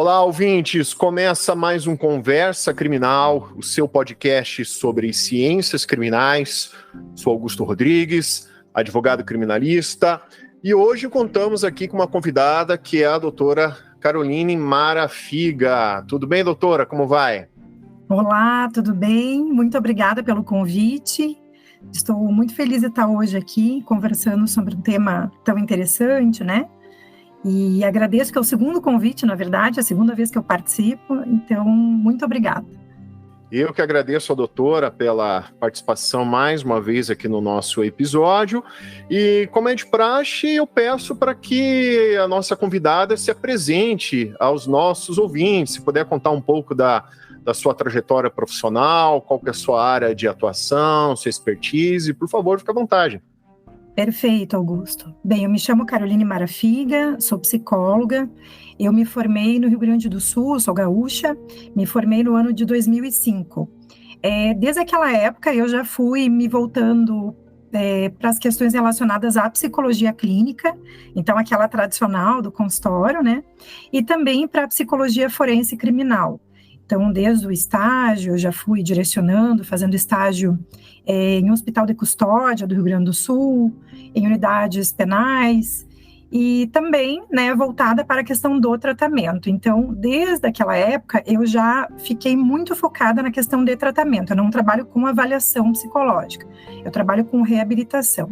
Olá, ouvintes! Começa mais um Conversa Criminal, o seu podcast sobre ciências criminais. Sou Augusto Rodrigues, advogado criminalista, e hoje contamos aqui com uma convidada que é a doutora Caroline Marafiga. Tudo bem, doutora? Como vai? Olá, tudo bem? Muito obrigada pelo convite. Estou muito feliz de estar hoje aqui conversando sobre um tema tão interessante, né? E agradeço que é o segundo convite, na verdade, é a segunda vez que eu participo, então, muito obrigada. Eu que agradeço a doutora pela participação mais uma vez aqui no nosso episódio. E, como é de praxe, eu peço para que a nossa convidada se apresente aos nossos ouvintes, se puder contar um pouco da sua trajetória profissional, qual que é a sua área de atuação, sua expertise, por favor, fique à vontade. Perfeito, Augusto. Bem, eu me chamo Caroline Marafiga, sou psicóloga, eu me formei no Rio Grande do Sul, sou gaúcha, me formei no ano de 2005. Desde aquela época eu já fui me voltando para as questões relacionadas à psicologia clínica, então aquela tradicional do consultório, né? E também para a psicologia forense criminal. Então, desde o estágio, eu já fui direcionando, fazendo estágio em um hospital de custódia do Rio Grande do Sul, em unidades penais, e também, né, voltada para a questão do tratamento. Então, desde aquela época, eu já fiquei muito focada na questão de tratamento. Eu não trabalho com avaliação psicológica, eu trabalho com reabilitação.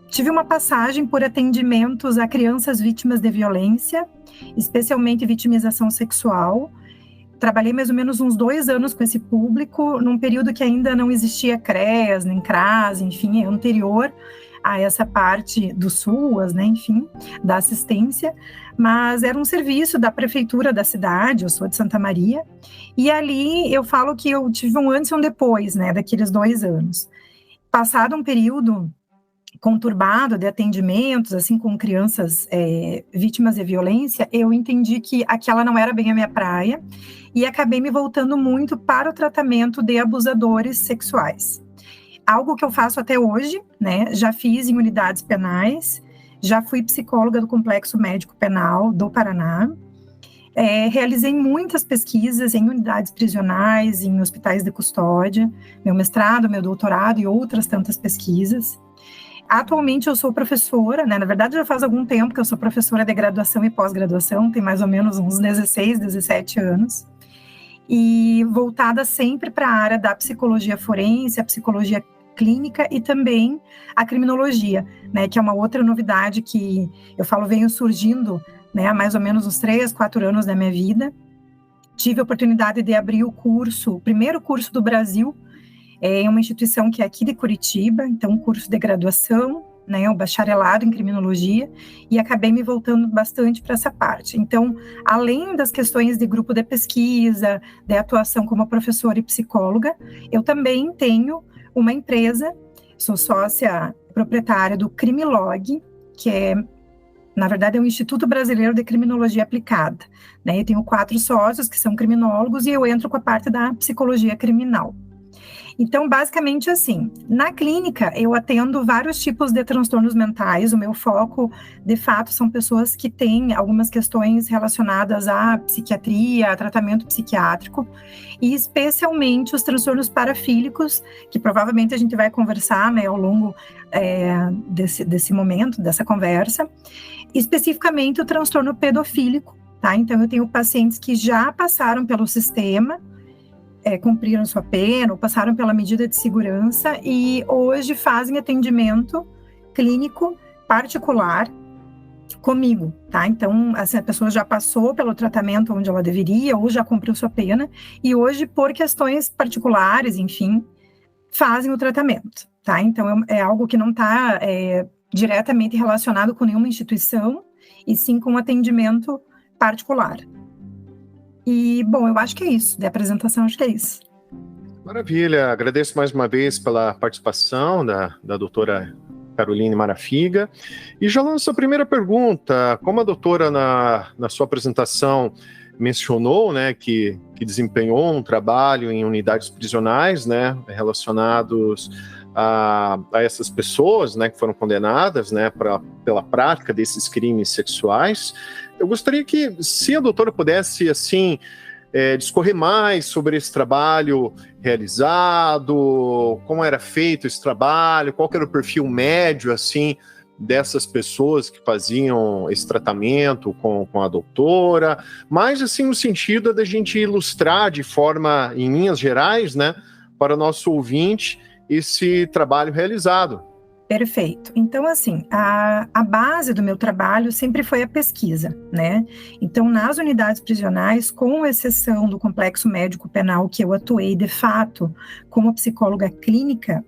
Tive uma passagem por atendimentos a crianças vítimas de violência, especialmente vitimização sexual. Trabalhei mais ou menos uns 2 anos com esse público, num período que ainda não existia CREAS, nem CRAS, enfim, anterior a essa parte do SUAS, né, enfim, da assistência, mas era um serviço da prefeitura da cidade, eu sou de Santa Maria, e ali eu falo que eu tive um antes e um depois, né, daqueles 2 anos. Passado um período conturbado de atendimentos, assim, com crianças vítimas de violência, eu entendi que aquela não era bem a minha praia e acabei me voltando muito para o tratamento de abusadores sexuais. Algo que eu faço até hoje, né? Já fiz em unidades penais, já fui psicóloga do Complexo Médico Penal do Paraná, realizei muitas pesquisas em unidades prisionais, em hospitais de custódia, meu mestrado, meu doutorado e outras tantas pesquisas. Atualmente eu sou professora, né? Na verdade já faz algum tempo que eu sou professora de graduação e pós-graduação, tem mais ou menos uns 16, 17 anos, e voltada sempre para a área da psicologia forense, a psicologia clínica e também a criminologia, né? Que é uma outra novidade que eu falo veio surgindo, né? Há mais ou menos uns 3, 4 anos da minha vida. Tive a oportunidade de abrir o primeiro curso do Brasil, é uma instituição que é aqui de Curitiba, então um curso de graduação, né, um bacharelado em criminologia, e acabei me voltando bastante para essa parte. Então, além das questões de grupo de pesquisa, de atuação como professora e psicóloga, eu também tenho uma empresa, sou sócia proprietária do Crimilog, que é, na verdade, é um Instituto Brasileiro de Criminologia Aplicada, né, eu tenho 4 sócios que são criminólogos e eu entro com a parte da psicologia criminal. Então, basicamente assim, na clínica eu atendo vários tipos de transtornos mentais, o meu foco, de fato, são pessoas que têm algumas questões relacionadas à psiquiatria, a tratamento psiquiátrico, e especialmente os transtornos parafílicos, que provavelmente a gente vai conversar, né, ao longo desse momento, dessa conversa, especificamente o transtorno pedofílico, tá? Então, eu tenho pacientes que já passaram pelo sistema, cumpriram sua pena, ou passaram pela medida de segurança e hoje fazem atendimento clínico particular comigo, tá? Então, assim, a pessoa já passou pelo tratamento onde ela deveria ou já cumpriu sua pena e hoje, por questões particulares, enfim, fazem o tratamento, tá? Então, é algo que não está diretamente relacionado com nenhuma instituição e sim com atendimento particular. E, bom, eu acho que é isso, de apresentação, acho que é isso. Maravilha, agradeço mais uma vez pela participação da doutora Caroline Marafiga. E já lanço a primeira pergunta, como a doutora na sua apresentação mencionou, né, que desempenhou um trabalho em unidades prisionais, né, relacionados a essas pessoas, né, que foram condenadas, né, pela prática desses crimes sexuais. Eu gostaria que, se a doutora pudesse, assim, discorrer mais sobre esse trabalho realizado, como era feito esse trabalho, qual que era o perfil médio, assim, dessas pessoas que faziam esse tratamento com a doutora, mas, assim, no sentido da gente ilustrar de forma, em linhas gerais, né, para o nosso ouvinte, esse trabalho realizado. Perfeito. Então, assim, a base do meu trabalho sempre foi a pesquisa, né? Então, nas unidades prisionais, com exceção do complexo médico penal, que eu atuei de fato como psicóloga clínica,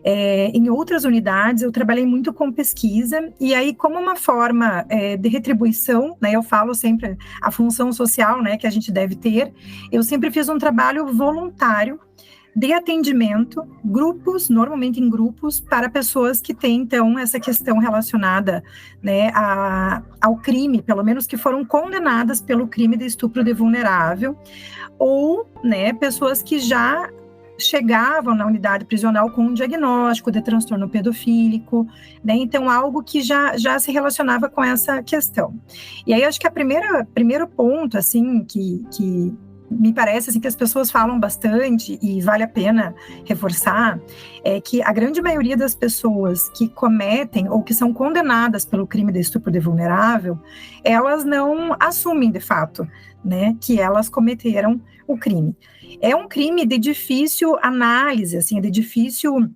em outras unidades eu trabalhei muito com pesquisa, e aí como uma forma de retribuição, né, eu falo sempre a função social, né, que a gente deve ter, eu sempre fiz um trabalho voluntário de atendimento, normalmente em grupos, para pessoas que têm, então, essa questão relacionada, né, ao crime, pelo menos que foram condenadas pelo crime de estupro de vulnerável, ou, né, pessoas que já chegavam na unidade prisional com um diagnóstico de transtorno pedofílico, né, então algo que já se relacionava com essa questão. E aí acho que primeiro ponto, assim, que me parece assim, que as pessoas falam bastante e vale a pena reforçar, é que a grande maioria das pessoas que cometem ou que são condenadas pelo crime de estupro de vulnerável, elas não assumem de fato, né, que elas cometeram o crime. É um crime de difícil análise, assim, de difícil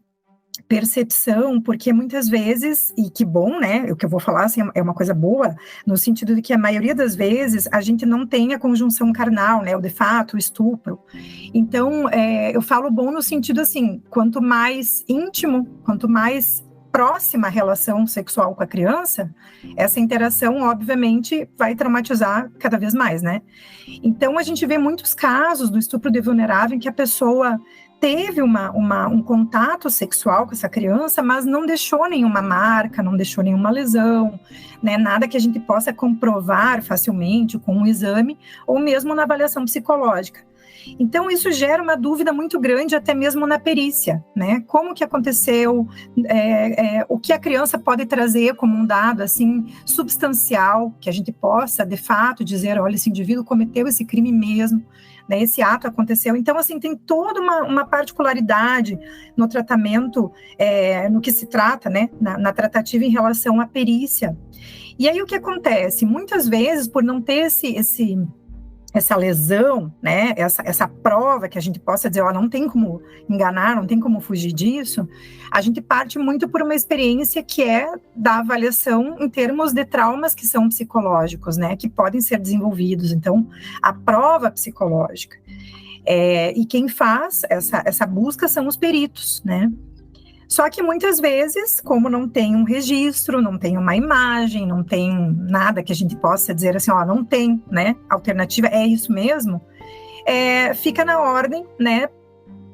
percepção, porque muitas vezes, e que bom, né, o que eu vou falar assim, é uma coisa boa, no sentido de que a maioria das vezes a gente não tem a conjunção carnal, né, o de fato, o estupro. Então, eu falo bom no sentido assim, quanto mais íntimo, quanto mais próxima a relação sexual com a criança, essa interação, obviamente, vai traumatizar cada vez mais, né? Então, a gente vê muitos casos do estupro de vulnerável em que a pessoa teve um contato sexual com essa criança, mas não deixou nenhuma marca, não deixou nenhuma lesão, né, nada que a gente possa comprovar facilmente com um exame ou mesmo na avaliação psicológica. Então, isso gera uma dúvida muito grande até mesmo na perícia, né? Como que aconteceu, o que a criança pode trazer como um dado, assim, substancial, que a gente possa, de fato, dizer, olha, esse indivíduo cometeu esse crime mesmo, né, esse ato aconteceu. Então, assim, tem toda uma particularidade no tratamento, no que se trata, né, na tratativa em relação à perícia. E aí, o que acontece? Muitas vezes, por não ter essa lesão, né, essa prova que a gente possa dizer, ó, não tem como enganar, não tem como fugir disso, a gente parte muito por uma experiência que é da avaliação em termos de traumas que são psicológicos, né, que podem ser desenvolvidos. Então, a prova psicológica. E quem faz essa busca são os peritos, né. Só que muitas vezes, como não tem um registro, não tem uma imagem, não tem nada que a gente possa dizer assim, ó, não tem, né, alternativa, é isso mesmo, fica na ordem, né,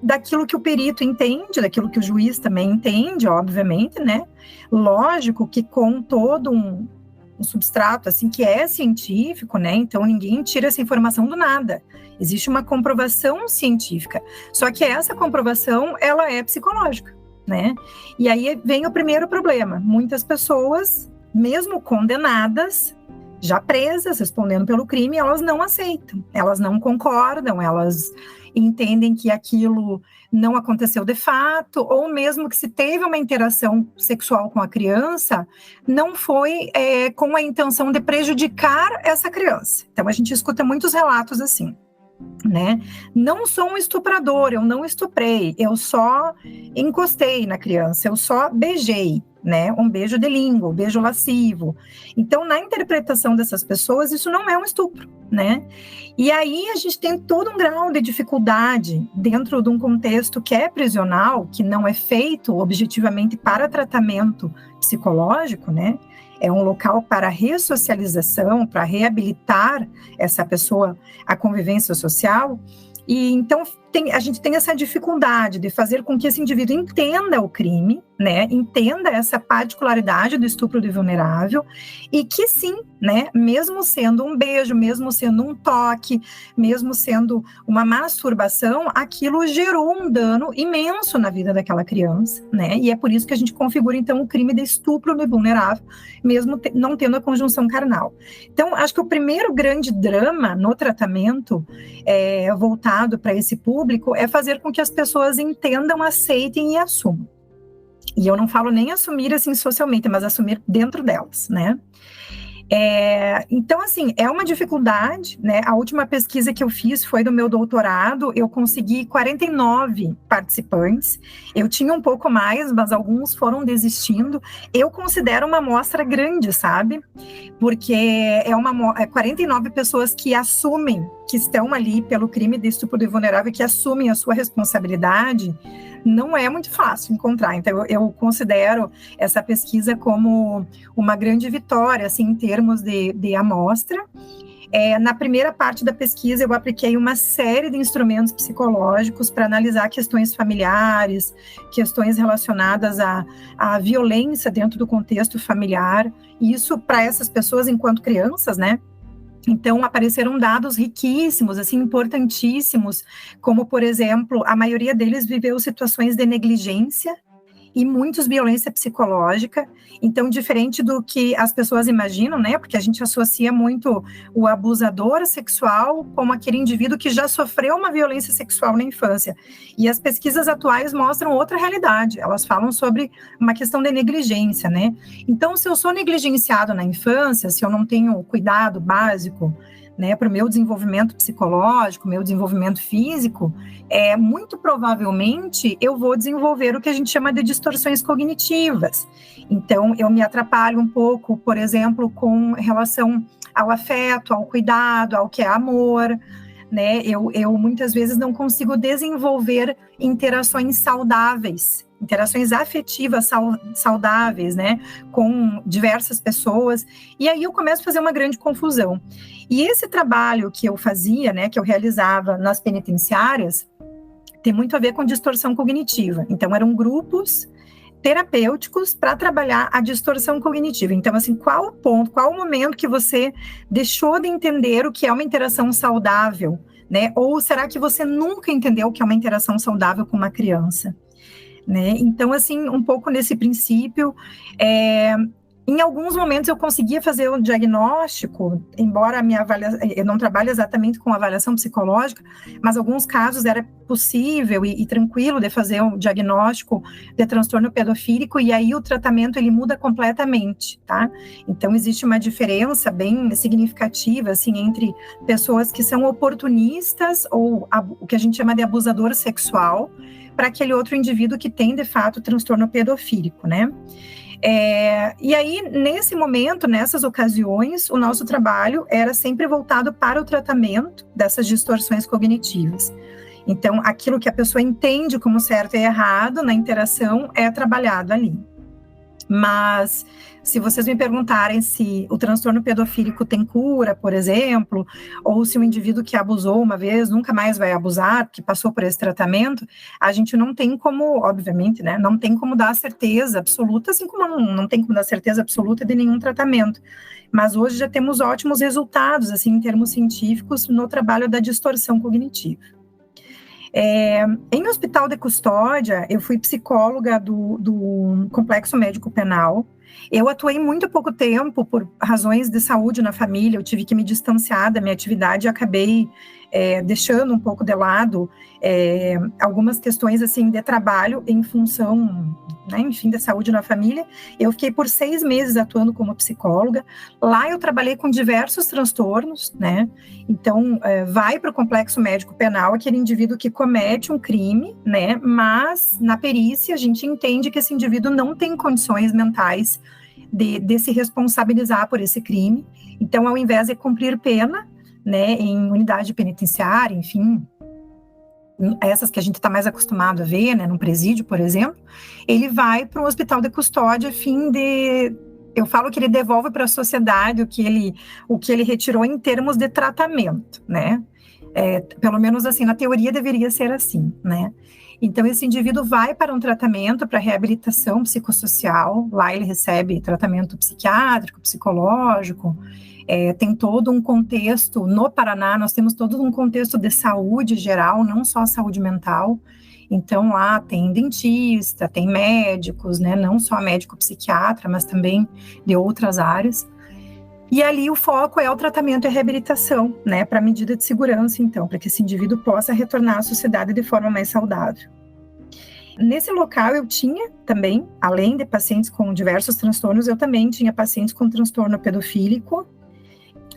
daquilo que o perito entende, daquilo que o juiz também entende, obviamente, né, lógico que com todo um substrato, assim, que é científico, né, então ninguém tira essa informação do nada, existe uma comprovação científica, só que essa comprovação, ela é psicológica, né? E aí vem o primeiro problema. Muitas pessoas, mesmo condenadas, já presas, respondendo pelo crime, elas não aceitam, elas não concordam, elas entendem que aquilo não aconteceu de fato, ou mesmo que se teve uma interação sexual com a criança, não foi com a intenção de prejudicar essa criança. Então, a gente escuta muitos relatos assim, né? Não sou um estuprador, eu não estuprei, eu só encostei na criança, eu só beijei, né? Um beijo de língua, um beijo lascivo. Então, na interpretação dessas pessoas, isso não é um estupro, né? E aí a gente tem todo um grau de dificuldade dentro de um contexto que é prisional, que não é feito objetivamente para tratamento psicológico, né? É um local para ressocialização, para reabilitar essa pessoa à convivência social. E então a gente tem essa dificuldade de fazer com que esse indivíduo entenda o crime, né, entenda essa particularidade do estupro do vulnerável, e que sim, né, mesmo sendo um beijo, mesmo sendo um toque, mesmo sendo uma masturbação, aquilo gerou um dano imenso na vida daquela criança, né, e é por isso que a gente configura, então, o crime de estupro do vulnerável, mesmo não tendo a conjunção carnal. Então, acho que o primeiro grande drama no tratamento voltado para esse público é fazer com que as pessoas entendam, aceitem e assumam. E eu não falo nem assumir assim socialmente, mas assumir dentro delas, né? Então, assim, é uma dificuldade, né? A última pesquisa que eu fiz foi do meu doutorado, eu consegui 49 participantes, eu tinha um pouco mais, mas alguns foram desistindo. Eu considero uma amostra grande, sabe? Porque 49 pessoas que assumem que estão ali pelo crime de estupro de vulnerável, que assumem a sua responsabilidade. Não é muito fácil encontrar, então eu considero essa pesquisa como uma grande vitória, assim, em termos de amostra. Na primeira parte da pesquisa, eu apliquei uma série de instrumentos psicológicos para analisar questões familiares, questões relacionadas à violência dentro do contexto familiar, e isso para essas pessoas enquanto crianças, né? Então, apareceram dados riquíssimos, assim, importantíssimos, como, por exemplo, a maioria deles viveu situações de negligência e muitos violência psicológica. Então, diferente do que as pessoas imaginam, né, porque a gente associa muito o abusador sexual como aquele indivíduo que já sofreu uma violência sexual na infância. E as pesquisas atuais mostram outra realidade, elas falam sobre uma questão de negligência, né. Então, se eu sou negligenciado na infância, se eu não tenho cuidado básico, né, para o meu desenvolvimento psicológico, meu desenvolvimento físico, muito provavelmente eu vou desenvolver o que a gente chama de distorções cognitivas. Então, eu me atrapalho um pouco, por exemplo, com relação ao afeto, ao cuidado, ao que é amor, né? Eu muitas vezes não consigo desenvolver interações saudáveis, interações afetivas saudáveis, né, com diversas pessoas, e aí eu começo a fazer uma grande confusão. E esse trabalho que eu fazia, né, que eu realizava nas penitenciárias, tem muito a ver com distorção cognitiva. Então, eram grupos terapêuticos para trabalhar a distorção cognitiva. Então, assim, qual o ponto, qual o momento que você deixou de entender o que é uma interação saudável, né? Ou será que você nunca entendeu o que é uma interação saudável com uma criança? Né? Então, assim, um pouco nesse princípio, em alguns momentos eu conseguia fazer um diagnóstico, embora a minha eu não trabalhe exatamente com avaliação psicológica, mas em alguns casos era possível e tranquilo de fazer um diagnóstico de transtorno pedofílico, e aí o tratamento ele muda completamente, tá? Então existe uma diferença bem significativa, assim, entre pessoas que são oportunistas ou o que a gente chama de abusador sexual, para aquele outro indivíduo que tem, de fato, transtorno pedofílico, né? E aí, nesse momento, nessas ocasiões, o nosso trabalho era sempre voltado para o tratamento dessas distorções cognitivas. Então, aquilo que a pessoa entende como certo e errado na interação é trabalhado ali. Mas, se vocês me perguntarem se o transtorno pedofílico tem cura, por exemplo, ou se o indivíduo que abusou uma vez nunca mais vai abusar, porque passou por esse tratamento, a gente não tem como, obviamente, né, não tem como dar certeza absoluta, assim como não tem como dar certeza absoluta de nenhum tratamento. Mas hoje já temos ótimos resultados, assim, em termos científicos, no trabalho da distorção cognitiva. Em hospital de custódia, eu fui psicóloga do Complexo Médico Penal. Eu atuei muito pouco tempo por razões de saúde na família, eu tive que me distanciar da minha atividade e acabei deixando um pouco de lado algumas questões assim, de trabalho em função, né, enfim, da saúde na família. Eu fiquei por 6 meses atuando como psicóloga. Lá eu trabalhei com diversos transtornos, né? Então, vai para o Complexo Médico Penal aquele indivíduo que comete um crime, né? Mas, na perícia, a gente entende que esse indivíduo não tem condições mentais de se responsabilizar por esse crime. Então, ao invés de cumprir pena, né, em unidade penitenciária, enfim, essas que a gente está mais acostumado a ver, né, num presídio, por exemplo, ele vai para um hospital de custódia a fim de... Eu falo que ele devolve para a sociedade o que ele retirou em termos de tratamento, né? Pelo menos assim, na teoria deveria ser assim, né? Então, esse indivíduo vai para um tratamento para reabilitação psicossocial, lá ele recebe tratamento psiquiátrico, psicológico, tem todo um contexto, no Paraná nós temos todo um contexto de saúde geral, não só saúde mental, então lá tem dentista, tem médicos, né, não só médico psiquiatra, mas também de outras áreas, e ali o foco é o tratamento e a reabilitação, né, para medida de segurança, então, para que esse indivíduo possa retornar à sociedade de forma mais saudável. Nesse local eu tinha também, além de pacientes com diversos transtornos, eu também tinha pacientes com transtorno pedofílico,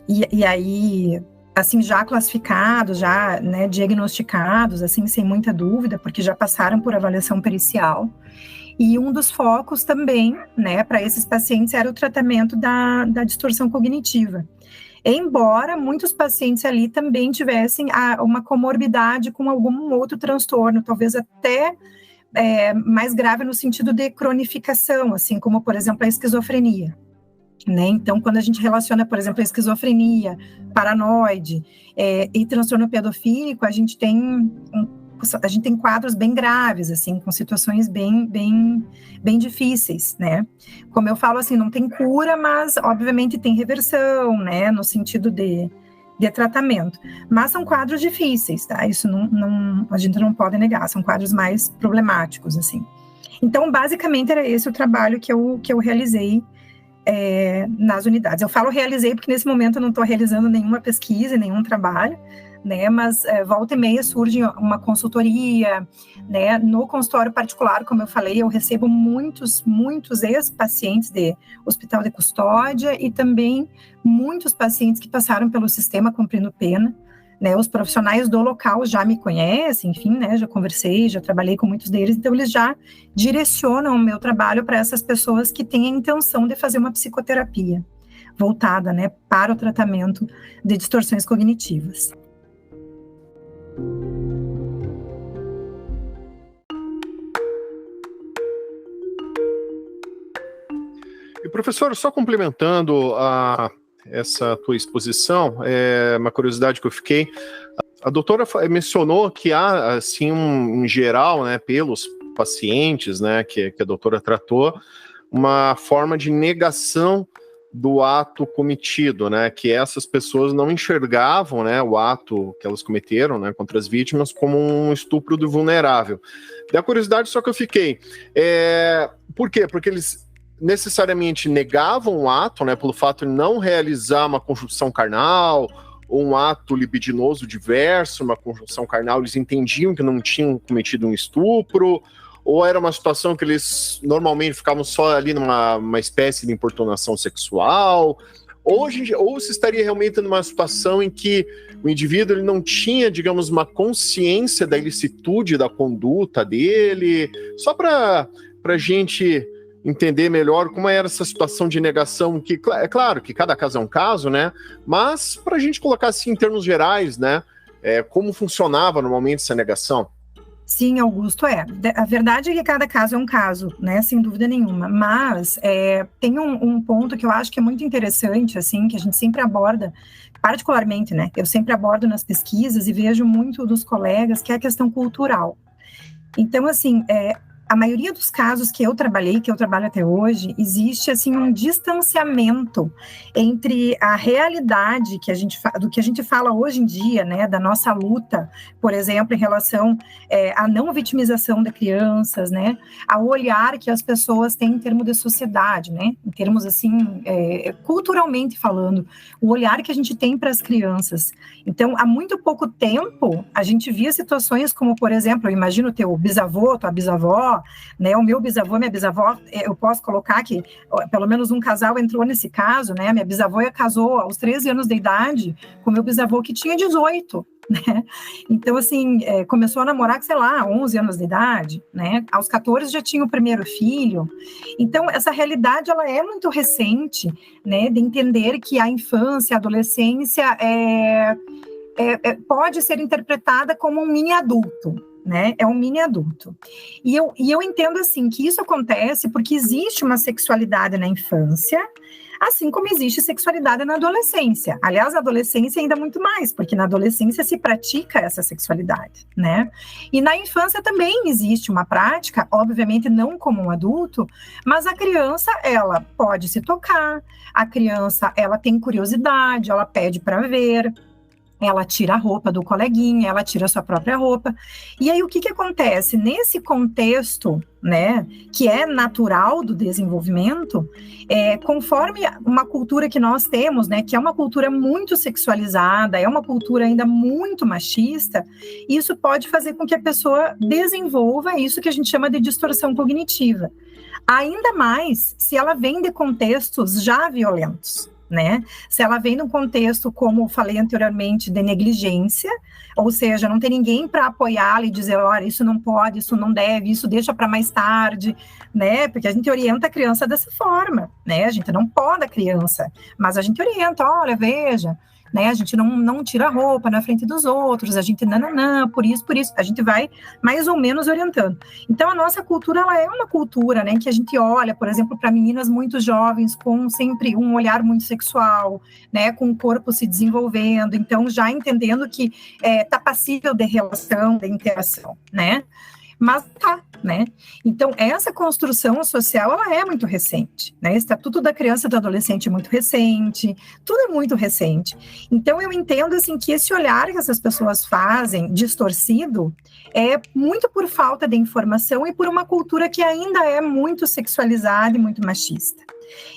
e aí, assim, já classificados, já, né, diagnosticados, assim, sem muita dúvida, porque já passaram por avaliação pericial. E um dos focos também, né, para esses pacientes era o tratamento da distorção cognitiva. Embora muitos pacientes ali também tivessem uma comorbidade com algum outro transtorno, talvez até mais grave no sentido de cronificação, assim como, por exemplo, a esquizofrenia. Né? Então, quando a gente relaciona, por exemplo, a esquizofrenia, paranoide e transtorno pedofílico, a gente tem quadros bem graves, assim, com situações bem difíceis, né? Como eu falo, assim, não tem cura, mas, obviamente, tem reversão, né? No sentido de tratamento. Mas são quadros difíceis, tá? Isso a gente não pode negar, são quadros mais problemáticos, assim. Então, basicamente, era esse o trabalho que eu realizei nas unidades. Eu falo realizei porque nesse momento eu não estou realizando nenhuma pesquisa, nenhum trabalho, né, mas volta e meia surge uma consultoria, né, no consultório particular, como eu falei, eu recebo muitos ex-pacientes de hospital de custódia e também muitos pacientes que passaram pelo sistema cumprindo pena, né, os profissionais do local já me conhecem, enfim, né, já conversei, já trabalhei com muitos deles, então eles já direcionam o meu trabalho para essas pessoas que têm a intenção de fazer uma psicoterapia voltada, né, para o tratamento de distorções cognitivas. E professor, só complementando essa tua exposição, uma curiosidade que eu fiquei, a doutora mencionou que há, assim, em geral, né, pelos pacientes, né, que a doutora tratou, uma forma de negação do ato cometido, né, que essas pessoas não enxergavam, né, o ato que elas cometeram, né, contra as vítimas como um estupro do vulnerável. Da curiosidade só que eu fiquei, por quê? Porque eles necessariamente negavam o ato, né, pelo fato de não realizar uma conjunção carnal, ou um ato libidinoso diverso, uma conjunção carnal, eles entendiam que não tinham cometido um estupro, ou era uma situação que eles normalmente ficavam só ali numa espécie de importunação sexual, ou se estaria realmente numa situação em que o indivíduo ele não tinha, digamos, uma consciência da ilicitude da conduta dele, só para a gente entender melhor como era essa situação de negação, que é claro que cada caso é um caso, né? Mas para a gente colocar assim em termos gerais, né? Como funcionava normalmente essa negação? Sim, Augusto, a verdade é que cada caso é um caso, né? Sem dúvida nenhuma. Mas tem um ponto que eu acho que é muito interessante, assim, que a gente sempre aborda, particularmente, né? Eu sempre abordo nas pesquisas e vejo muito dos colegas, que é a questão cultural. Então, assim, a maioria dos casos que eu trabalho até hoje, existe assim um distanciamento entre a realidade do que a gente fala hoje em dia, né, da nossa luta, por exemplo, em relação à não vitimização de crianças, né, ao olhar que as pessoas têm em termos de sociedade, né, em termos assim, culturalmente falando, o olhar que a gente tem para as crianças. Então, há muito pouco tempo, a gente via situações como, por exemplo, eu imagino teu bisavô, tua bisavó, né, o meu bisavô, minha bisavó, eu posso colocar que pelo menos um casal entrou nesse caso, né, minha bisavó casou aos 13 anos de idade com meu bisavô que tinha 18, né, então assim, começou a namorar, sei lá, 11 anos de idade, né, aos 14 já tinha o primeiro filho, então essa realidade ela é muito recente, né, de entender que a infância, a adolescência pode ser interpretada como um mini adulto, né? É um mini adulto. E eu entendo, assim, que isso acontece porque existe uma sexualidade na infância, assim como existe sexualidade na adolescência. Aliás, na adolescência ainda muito mais, porque na adolescência se pratica essa sexualidade, né? E na infância também existe uma prática, obviamente não como um adulto, mas a criança, ela pode se tocar, a criança, ela tem curiosidade, ela pede para ver, ela tira a roupa do coleguinha, ela tira a sua própria roupa. E aí, o que acontece? Nesse contexto, né, que é natural do desenvolvimento, conforme uma cultura que nós temos, né, que é uma cultura muito sexualizada, é uma cultura ainda muito machista, isso pode fazer com que a pessoa desenvolva isso que a gente chama de distorção cognitiva. Ainda mais se ela vem de contextos já violentos, né? Se ela vem num contexto, como falei anteriormente, de negligência, ou seja, não tem ninguém para apoiá-la e dizer, olha, isso não pode, isso não deve, isso deixa para mais tarde, né? Porque a gente orienta a criança dessa forma, né? A gente não pode a criança, mas a gente orienta, olha, veja, né? A gente não tira a roupa na frente dos outros, a gente nananã, por isso, a gente vai mais ou menos orientando. Então, a nossa cultura, ela é uma cultura, né, que a gente olha, por exemplo, para meninas muito jovens, com sempre um olhar muito sexual, né, com o corpo se desenvolvendo, então já entendendo que tá passível de relação, de interação, né? Mas tá, né? Então, essa construção social, ela é muito recente, né? Estatuto da Criança e do Adolescente é muito recente, tudo é muito recente. Então, eu entendo, assim, que esse olhar que essas pessoas fazem, distorcido, é muito por falta de informação e por uma cultura que ainda é muito sexualizada e muito machista.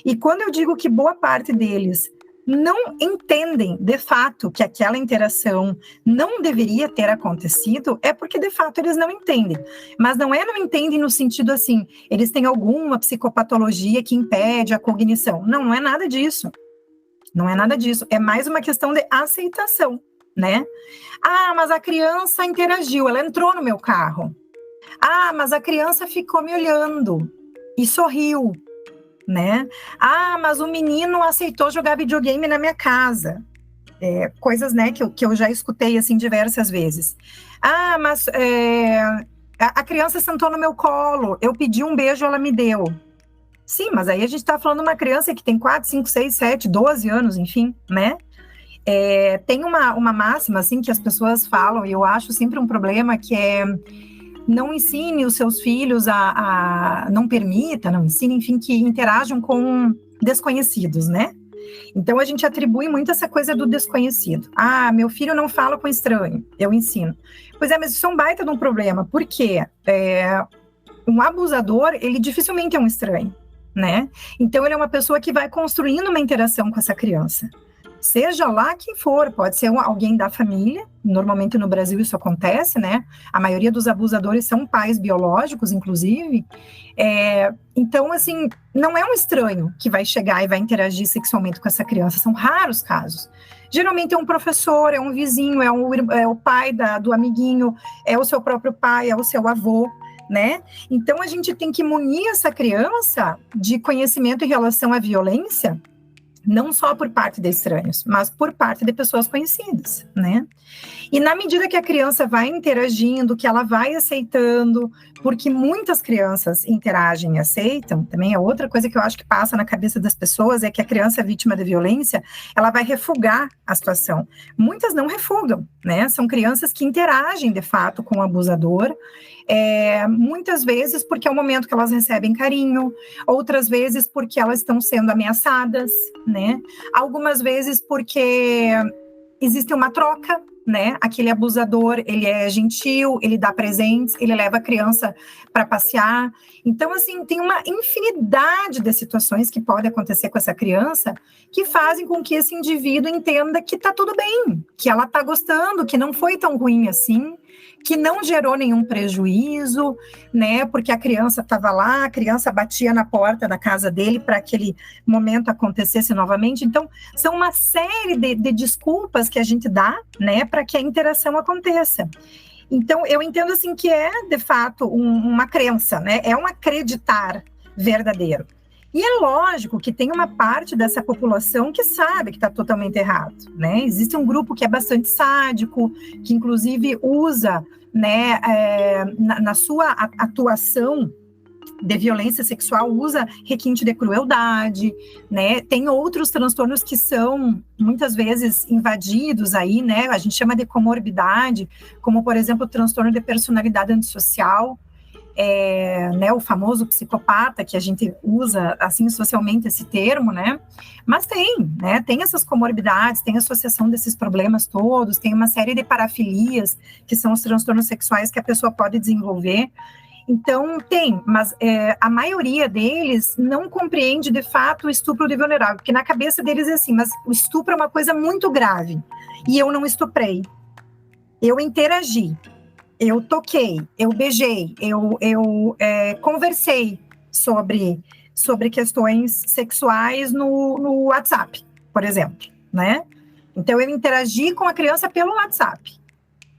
E quando eu digo que boa parte deles não entendem, de fato, que aquela interação não deveria ter acontecido, é porque, de fato, eles não entendem. Mas não entendem no sentido, assim, eles têm alguma psicopatologia que impede a cognição. Não é nada disso. Não é nada disso. É mais uma questão de aceitação, né? Ah, mas a criança interagiu, ela entrou no meu carro. Ah, mas a criança ficou me olhando e sorriu, né? Ah, mas o menino aceitou jogar videogame na minha casa. Coisas, né, que eu já escutei, assim, diversas vezes. Ah, mas a criança sentou no meu colo, eu pedi um beijo, ela me deu. Sim, mas aí a gente está falando de uma criança que tem 4, 5, 6, 7, 12 anos, enfim, né? Tem uma máxima, assim, que as pessoas falam, e eu acho sempre um problema, que é: não ensine os seus filhos não permita, não ensine, enfim, que interajam com desconhecidos, né? Então, a gente atribui muito essa coisa do desconhecido. Ah, meu filho não fala com estranho, eu ensino. Pois é, mas isso é um baita de um problema, porque um abusador, ele dificilmente é um estranho, né? Então, ele é uma pessoa que vai construindo uma interação com essa criança. Seja lá quem for, pode ser alguém da família, normalmente no Brasil isso acontece, né? A maioria dos abusadores são pais biológicos, inclusive. Então, assim, não é um estranho que vai chegar e vai interagir sexualmente com essa criança, são raros casos. Geralmente é um professor, é um vizinho, é o pai do amiguinho, é o seu próprio pai, é o seu avô, né? Então, a gente tem que munir essa criança de conhecimento em relação à violência, não só por parte de estranhos, mas por parte de pessoas conhecidas, né? E na medida que a criança vai interagindo, que ela vai aceitando, porque muitas crianças interagem e aceitam, também é outra coisa que eu acho que passa na cabeça das pessoas, é que a criança vítima de violência, ela vai refugar a situação. Muitas não refugam, né? São crianças que interagem, de fato, com o abusador, muitas vezes porque é o momento que elas recebem carinho, outras vezes porque elas estão sendo ameaçadas, né? Algumas vezes porque existe uma troca, né? Aquele abusador, ele é gentil, ele dá presentes, ele leva a criança para passear. Então, assim, tem uma infinidade de situações que podem acontecer com essa criança que fazem com que esse indivíduo entenda que tá tudo bem, que ela tá gostando, que não foi tão ruim assim, que não gerou nenhum prejuízo, né? Porque a criança estava lá, a criança batia na porta da casa dele para aquele momento acontecesse novamente. Então, são uma série de desculpas que a gente dá, né, para que a interação aconteça. Então, eu entendo, assim, que é, de fato, uma crença, né? É um acreditar verdadeiro. E é lógico que tem uma parte dessa população que sabe que está totalmente errado, né? Existe um grupo que é bastante sádico, que inclusive usa, né, na sua atuação de violência sexual, usa requinte de crueldade, né? Tem outros transtornos que são muitas vezes invadidos aí, né? A gente chama de comorbidade, como por exemplo o transtorno de personalidade antissocial, né, o famoso psicopata, que a gente usa assim socialmente esse termo, né? Mas né, tem essas comorbidades, tem associação desses problemas todos, tem uma série de parafilias, que são os transtornos sexuais que a pessoa pode desenvolver. Então, mas a maioria deles não compreende, de fato, o estupro de vulnerável, porque na cabeça deles é assim, mas o estupro é uma coisa muito grave, e eu não estuprei, eu interagi, eu toquei, eu beijei, eu conversei sobre questões sexuais no WhatsApp, por exemplo, né? Então, eu interagi com a criança pelo WhatsApp.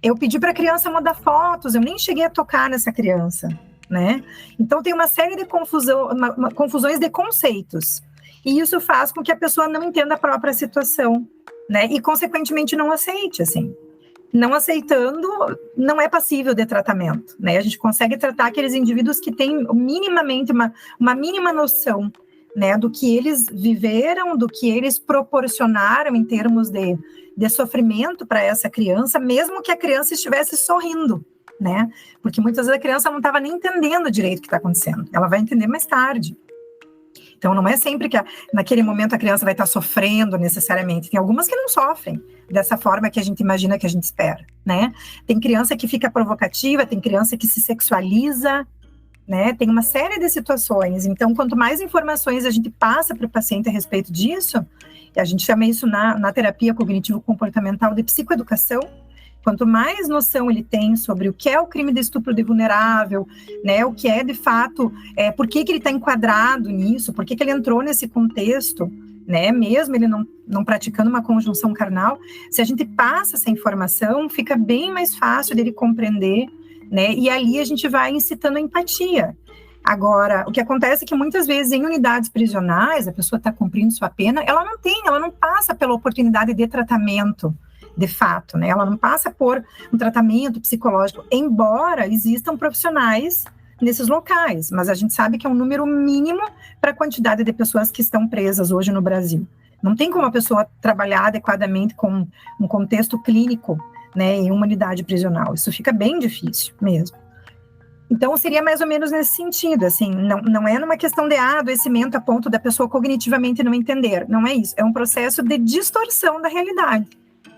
Eu pedi para a criança mandar fotos, eu nem cheguei a tocar nessa criança, né? Então, tem uma série de confusões de conceitos. E isso faz com que a pessoa não entenda a própria situação, né? E, consequentemente, não aceite, assim. Não aceitando, não é passível de tratamento, né? A gente consegue tratar aqueles indivíduos que têm minimamente uma mínima noção, né, do que eles viveram, do que eles proporcionaram em termos de sofrimento para essa criança, mesmo que a criança estivesse sorrindo, né? Porque muitas vezes a criança não estava nem entendendo direito o que está acontecendo. Ela vai entender mais tarde. Então, não é sempre que naquele momento a criança vai estar sofrendo necessariamente. Tem algumas que não sofrem dessa forma que a gente imagina, que a gente espera, né? Tem criança que fica provocativa, tem criança que se sexualiza, né? Tem uma série de situações. Então, quanto mais informações a gente passa para o paciente a respeito disso, e a gente chama isso na terapia cognitivo-comportamental de psicoeducação, quanto mais noção ele tem sobre o que é o crime de estupro de vulnerável, né, o que é de fato, por que ele está enquadrado nisso, por que ele entrou nesse contexto, né, mesmo ele não praticando uma conjunção carnal, se a gente passa essa informação, fica bem mais fácil dele compreender, né, e ali a gente vai incitando a empatia. Agora, o que acontece é que muitas vezes em unidades prisionais, a pessoa está cumprindo sua pena, ela não passa pela oportunidade de tratamento, de fato, né? Ela não passa por um tratamento psicológico, embora existam profissionais nesses locais, mas a gente sabe que é um número mínimo para a quantidade de pessoas que estão presas hoje no Brasil. Não tem como a pessoa trabalhar adequadamente com um contexto clínico, né, em uma unidade prisional. Isso fica bem difícil mesmo. Então, seria mais ou menos nesse sentido, assim, não é numa questão de adoecimento a ponto da pessoa cognitivamente não entender, não é isso, é um processo de distorção da realidade.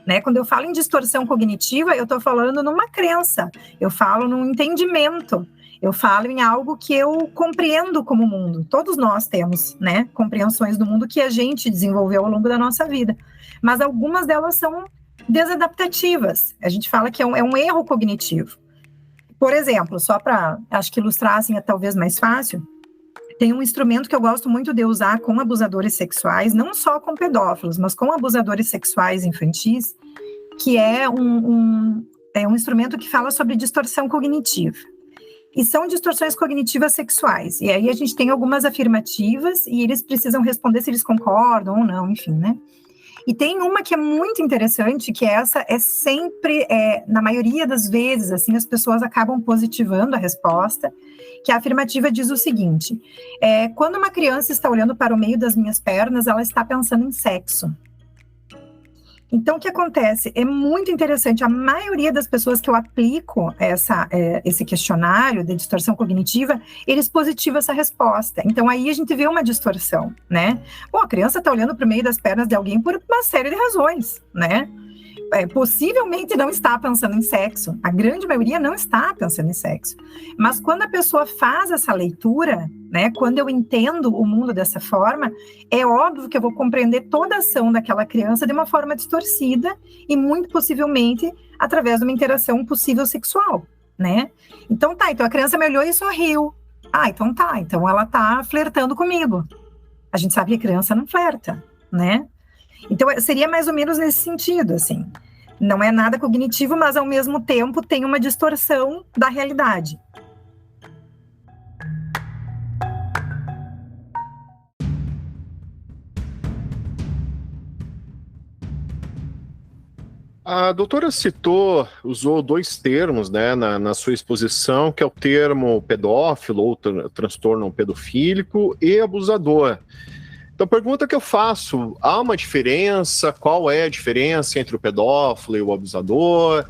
Né? Quando eu falo em distorção cognitiva, eu estou falando numa crença, eu falo num entendimento, eu falo em algo que eu compreendo como mundo. Todos nós temos, né, compreensões do mundo que a gente desenvolveu ao longo da nossa vida, mas algumas delas são desadaptativas. A gente fala que é um erro cognitivo. Por exemplo, só para, acho que ilustrar assim é talvez mais fácil, tem um instrumento que eu gosto muito de usar com abusadores sexuais, não só com pedófilos, mas com abusadores sexuais infantis, que é um instrumento que fala sobre distorção cognitiva. E são distorções cognitivas sexuais. E aí a gente tem algumas afirmativas e eles precisam responder se eles concordam ou não, enfim, né? E tem uma que é muito interessante, que essa é sempre, na maioria das vezes, assim, as pessoas acabam positivando a resposta, que a afirmativa diz o seguinte: quando uma criança está olhando para o meio das minhas pernas, ela está pensando em sexo. Então, o que acontece? É muito interessante, a maioria das pessoas que eu aplico esse questionário de distorção cognitiva, eles positivam essa resposta. Então, aí a gente vê uma distorção, né? Bom, a criança está olhando para o meio das pernas de alguém por uma série de razões, né? Possivelmente não está pensando em sexo, a grande maioria não está pensando em sexo, mas quando a pessoa faz essa leitura, né, quando eu entendo o mundo dessa forma, é óbvio que eu vou compreender toda a ação daquela criança de uma forma distorcida e muito possivelmente através de uma interação possível sexual, né? Então a criança me olhou e sorriu. Então ela tá flertando comigo. A gente sabe que a criança não flerta, né? Então, seria mais ou menos nesse sentido, assim. Não é nada cognitivo, mas, ao mesmo tempo, tem uma distorção da realidade. A doutora usou dois termos, né, na sua exposição, que é o termo pedófilo ou transtorno pedofílico e abusador. Então, a pergunta que eu faço, há uma diferença? Qual é a diferença entre o pedófilo e o abusador?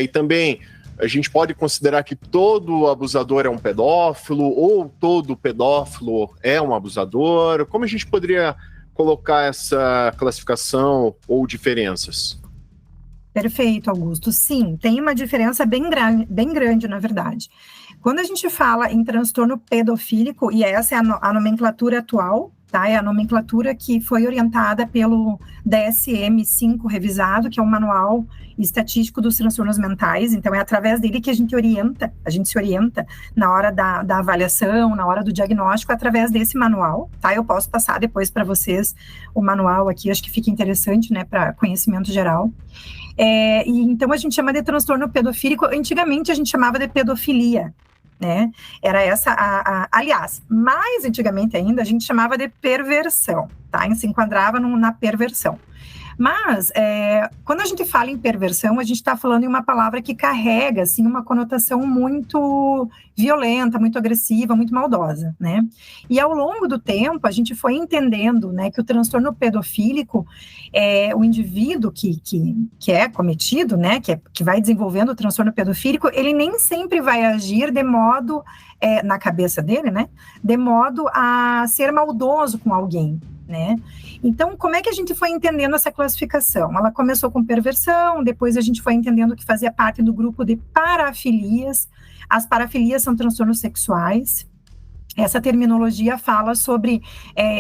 E também, a gente pode considerar que todo abusador é um pedófilo ou todo pedófilo é um abusador? Como a gente poderia colocar essa classificação ou diferenças? Perfeito, Augusto. Sim, tem uma diferença bem grande, na verdade. Quando a gente fala em transtorno pedofílico, e essa é a nomenclatura atual, tá? É a nomenclatura que foi orientada pelo DSM-5 revisado, que é o Manual Estatístico dos Transtornos Mentais. Então, é através dele que a gente se orienta na hora da avaliação, na hora do diagnóstico, através desse manual, tá? Eu posso passar depois para vocês o manual aqui, acho que fica interessante, né, para conhecimento geral. E então a gente chama de transtorno pedofílico. Antigamente a gente chamava de pedofilia, né? Era essa, aliás, mais antigamente ainda a gente chamava de perversão, tá? E se enquadrava na perversão. Mas, quando a gente fala em perversão, a gente está falando em uma palavra que carrega, assim, uma conotação muito violenta, muito agressiva, muito maldosa, né? E ao longo do tempo, a gente foi entendendo, né, que o transtorno pedofílico, o indivíduo que é cometido, né, que vai desenvolvendo o transtorno pedofílico, ele nem sempre vai agir de modo, na cabeça dele, né, de modo a ser maldoso com alguém, né? Então, como é que a gente foi entendendo essa classificação? Ela começou com perversão, depois a gente foi entendendo que fazia parte do grupo de parafilias. As parafilias são transtornos sexuais. Essa terminologia fala sobre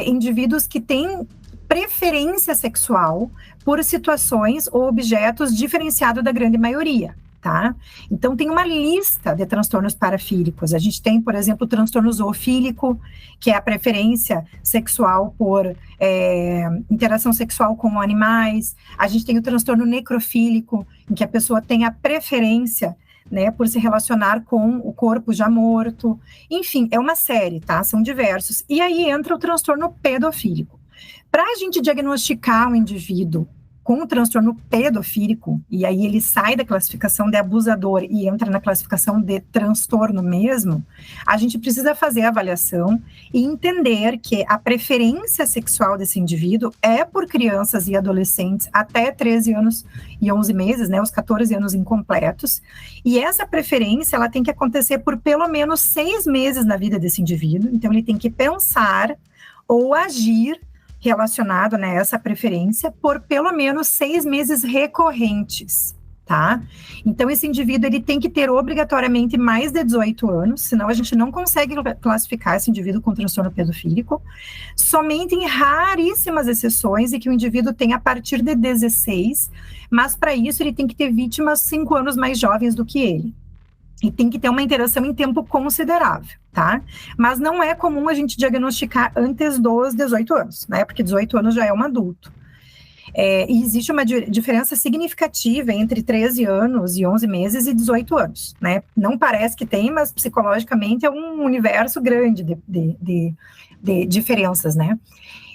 indivíduos que têm preferência sexual por situações ou objetos diferenciado da grande maioria. Tá? Então, tem uma lista de transtornos parafílicos. A gente tem, por exemplo, o transtorno zoofílico, que é a preferência sexual por interação sexual com animais. A gente tem o transtorno necrofílico, em que a pessoa tem a preferência, né, por se relacionar com o corpo já morto. Enfim, é uma série, tá? São diversos. E aí entra o transtorno pedofílico. Para a gente diagnosticar um indivíduo com o transtorno pedofílico, e aí ele sai da classificação de abusador e entra na classificação de transtorno mesmo, a gente precisa fazer a avaliação e entender que a preferência sexual desse indivíduo é por crianças e adolescentes até 13 anos e 11 meses, né, os 14 anos incompletos, e essa preferência, ela tem que acontecer por pelo menos 6 meses na vida desse indivíduo, então ele tem que pensar ou agir relacionado, né, a essa preferência por pelo menos 6 meses recorrentes, tá? Então, esse indivíduo, ele tem que ter obrigatoriamente mais de 18 anos, senão a gente não consegue classificar esse indivíduo com transtorno pedofílico, somente em raríssimas exceções, e que o indivíduo tem a partir de 16, mas para isso ele tem que ter vítimas 5 anos mais jovens do que ele. E tem que ter uma interação em tempo considerável, tá? Mas não é comum a gente diagnosticar antes dos 18 anos, né? Porque 18 anos já é um adulto. E existe uma diferença significativa entre 13 anos e 11 meses e 18 anos, né? Não parece que tem, mas psicologicamente é um universo grande de diferenças, né?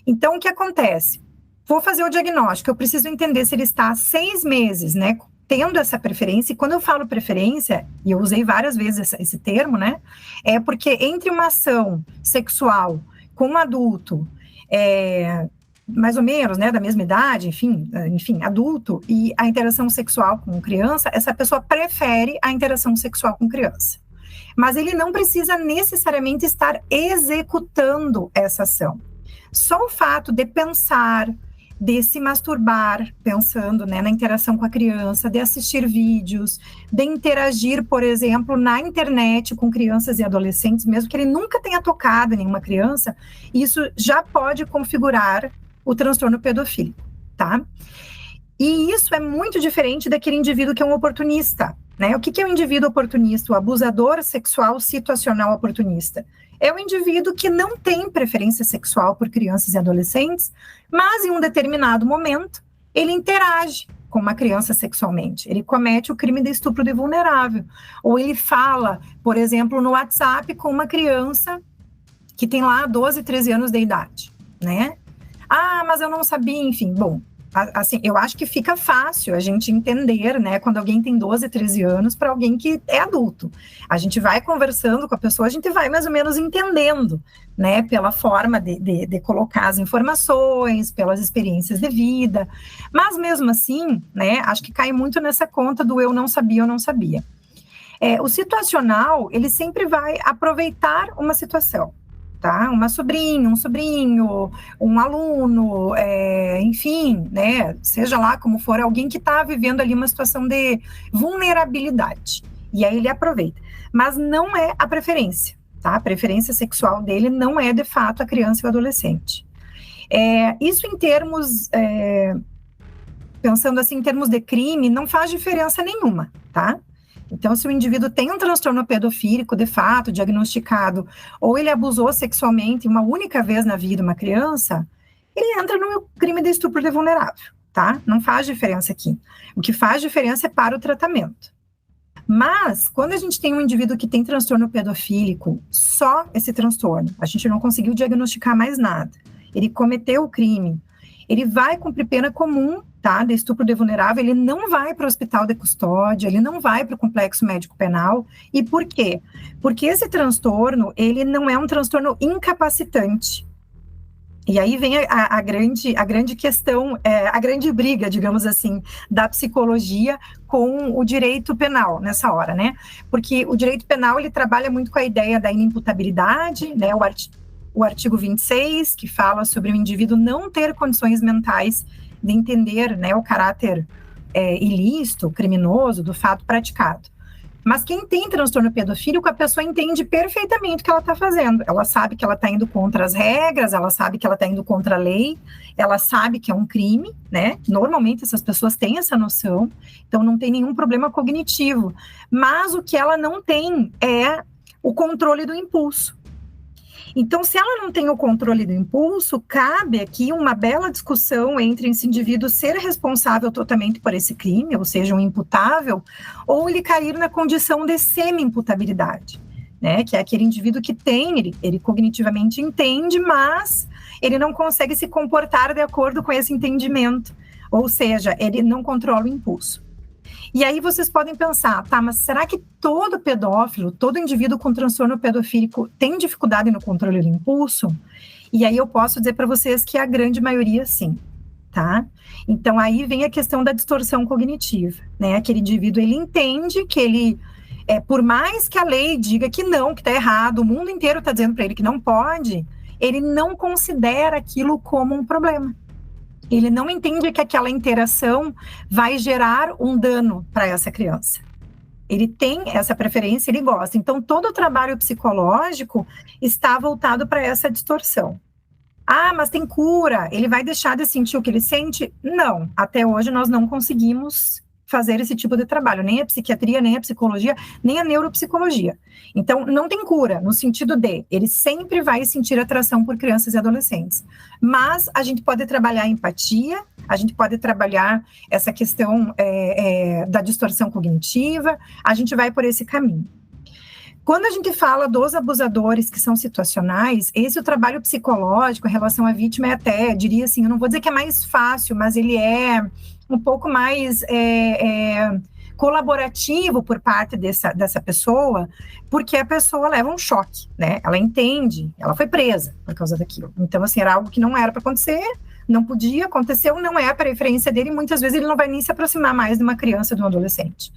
Então, o que acontece? Vou fazer o diagnóstico, eu preciso entender se ele está há 6 meses, né? Tendo essa preferência, e quando eu falo preferência, e eu usei várias vezes esse termo, né, é porque entre uma ação sexual com um adulto, mais ou menos, né, da mesma idade, enfim, adulto, e a interação sexual com criança, essa pessoa prefere a interação sexual com criança. Mas ele não precisa necessariamente estar executando essa ação. Só o fato de pensar, de se masturbar, pensando, né, na interação com a criança, de assistir vídeos, de interagir, por exemplo, na internet com crianças e adolescentes, mesmo que ele nunca tenha tocado em nenhuma criança, isso já pode configurar o transtorno pedofílico, tá? E isso é muito diferente daquele indivíduo que é um oportunista, né? O que é um indivíduo oportunista? O abusador sexual situacional oportunista. É um indivíduo que não tem preferência sexual por crianças e adolescentes, mas em um determinado momento ele interage com uma criança sexualmente. Ele comete o crime de estupro de vulnerável. Ou ele fala, por exemplo, no WhatsApp com uma criança que tem lá 12, 13 anos de idade, né? Ah, mas eu não sabia, enfim. Bom, assim, eu acho que fica fácil a gente entender, né, quando alguém tem 12, 13 anos para alguém que é adulto. A gente vai conversando com a pessoa, a gente vai mais ou menos entendendo, né, pela forma de colocar as informações, pelas experiências de vida, mas mesmo assim, né, acho que cai muito nessa conta do eu não sabia. O situacional, ele sempre vai aproveitar uma situação, tá? Uma sobrinha, um sobrinho, um aluno, enfim, né? Seja lá como for, alguém que está vivendo ali uma situação de vulnerabilidade. E aí ele aproveita. Mas não é a preferência, tá? A preferência sexual dele não é, de fato, a criança e o adolescente. Isso em termos, pensando assim, em termos de crime, não faz diferença nenhuma, tá? Então, se o indivíduo tem um transtorno pedofílico, de fato, diagnosticado, ou ele abusou sexualmente uma única vez na vida uma criança, ele entra no crime de estupro de vulnerável, tá? Não faz diferença aqui. O que faz diferença é para o tratamento. Mas, quando a gente tem um indivíduo que tem transtorno pedofílico, só esse transtorno, a gente não conseguiu diagnosticar mais nada, ele cometeu o crime, ele vai cumprir pena comum, tá, de estupro de vulnerável, ele não vai para o hospital de custódia, ele não vai para o complexo médico penal. E por quê? Porque esse transtorno, ele não é um transtorno incapacitante. E aí vem a grande questão, a grande briga, digamos assim, da psicologia com o direito penal nessa hora, né? Porque o direito penal, ele trabalha muito com a ideia da inimputabilidade, né? O artigo 26, que fala sobre o indivíduo não ter condições mentais de entender, né, o caráter ilícito, criminoso do fato praticado. Mas quem tem transtorno pedofílico, a pessoa entende perfeitamente o que ela está fazendo. Ela sabe que ela está indo contra as regras, ela sabe que ela está indo contra a lei, ela sabe que é um crime, né? Normalmente essas pessoas têm essa noção, então não tem nenhum problema cognitivo. Mas o que ela não tem é o controle do impulso. Então, se ela não tem o controle do impulso, cabe aqui uma bela discussão entre esse indivíduo ser responsável totalmente por esse crime, ou seja, um imputável, ou ele cair na condição de semi-imputabilidade, né? Que é aquele indivíduo que tem, ele cognitivamente entende, mas ele não consegue se comportar de acordo com esse entendimento, ou seja, ele não controla o impulso. E aí vocês podem pensar, tá, mas será que todo pedófilo, todo indivíduo com transtorno pedofílico tem dificuldade no controle do impulso? E aí eu posso dizer para vocês que a grande maioria sim, tá? Então aí vem a questão da distorção cognitiva, né? Aquele indivíduo, ele entende que ele, por mais que a lei diga que não, que tá errado, o mundo inteiro tá dizendo para ele que não pode, ele não considera aquilo como um problema. Ele não entende que aquela interação vai gerar um dano para essa criança. Ele tem essa preferência, ele gosta. Então, todo o trabalho psicológico está voltado para essa distorção. Ah, mas tem cura, ele vai deixar de sentir o que ele sente? Não, até hoje nós não conseguimos fazer esse tipo de trabalho, nem a psiquiatria, nem a psicologia, nem a neuropsicologia. Então, não tem cura, no sentido de, ele sempre vai sentir atração por crianças e adolescentes. Mas a gente pode trabalhar a empatia, a gente pode trabalhar essa questão da distorção cognitiva, a gente vai por esse caminho. Quando a gente fala dos abusadores que são situacionais, esse o trabalho psicológico em relação à vítima é até, diria assim, eu não vou dizer que é mais fácil, mas ele é um pouco mais colaborativo por parte dessa pessoa, porque a pessoa leva um choque, né? Ela entende, ela foi presa por causa daquilo. Então, assim, era algo que não era para acontecer, não podia, aconteceu, não é a preferência dele, e muitas vezes ele não vai nem se aproximar mais de uma criança, de um adolescente.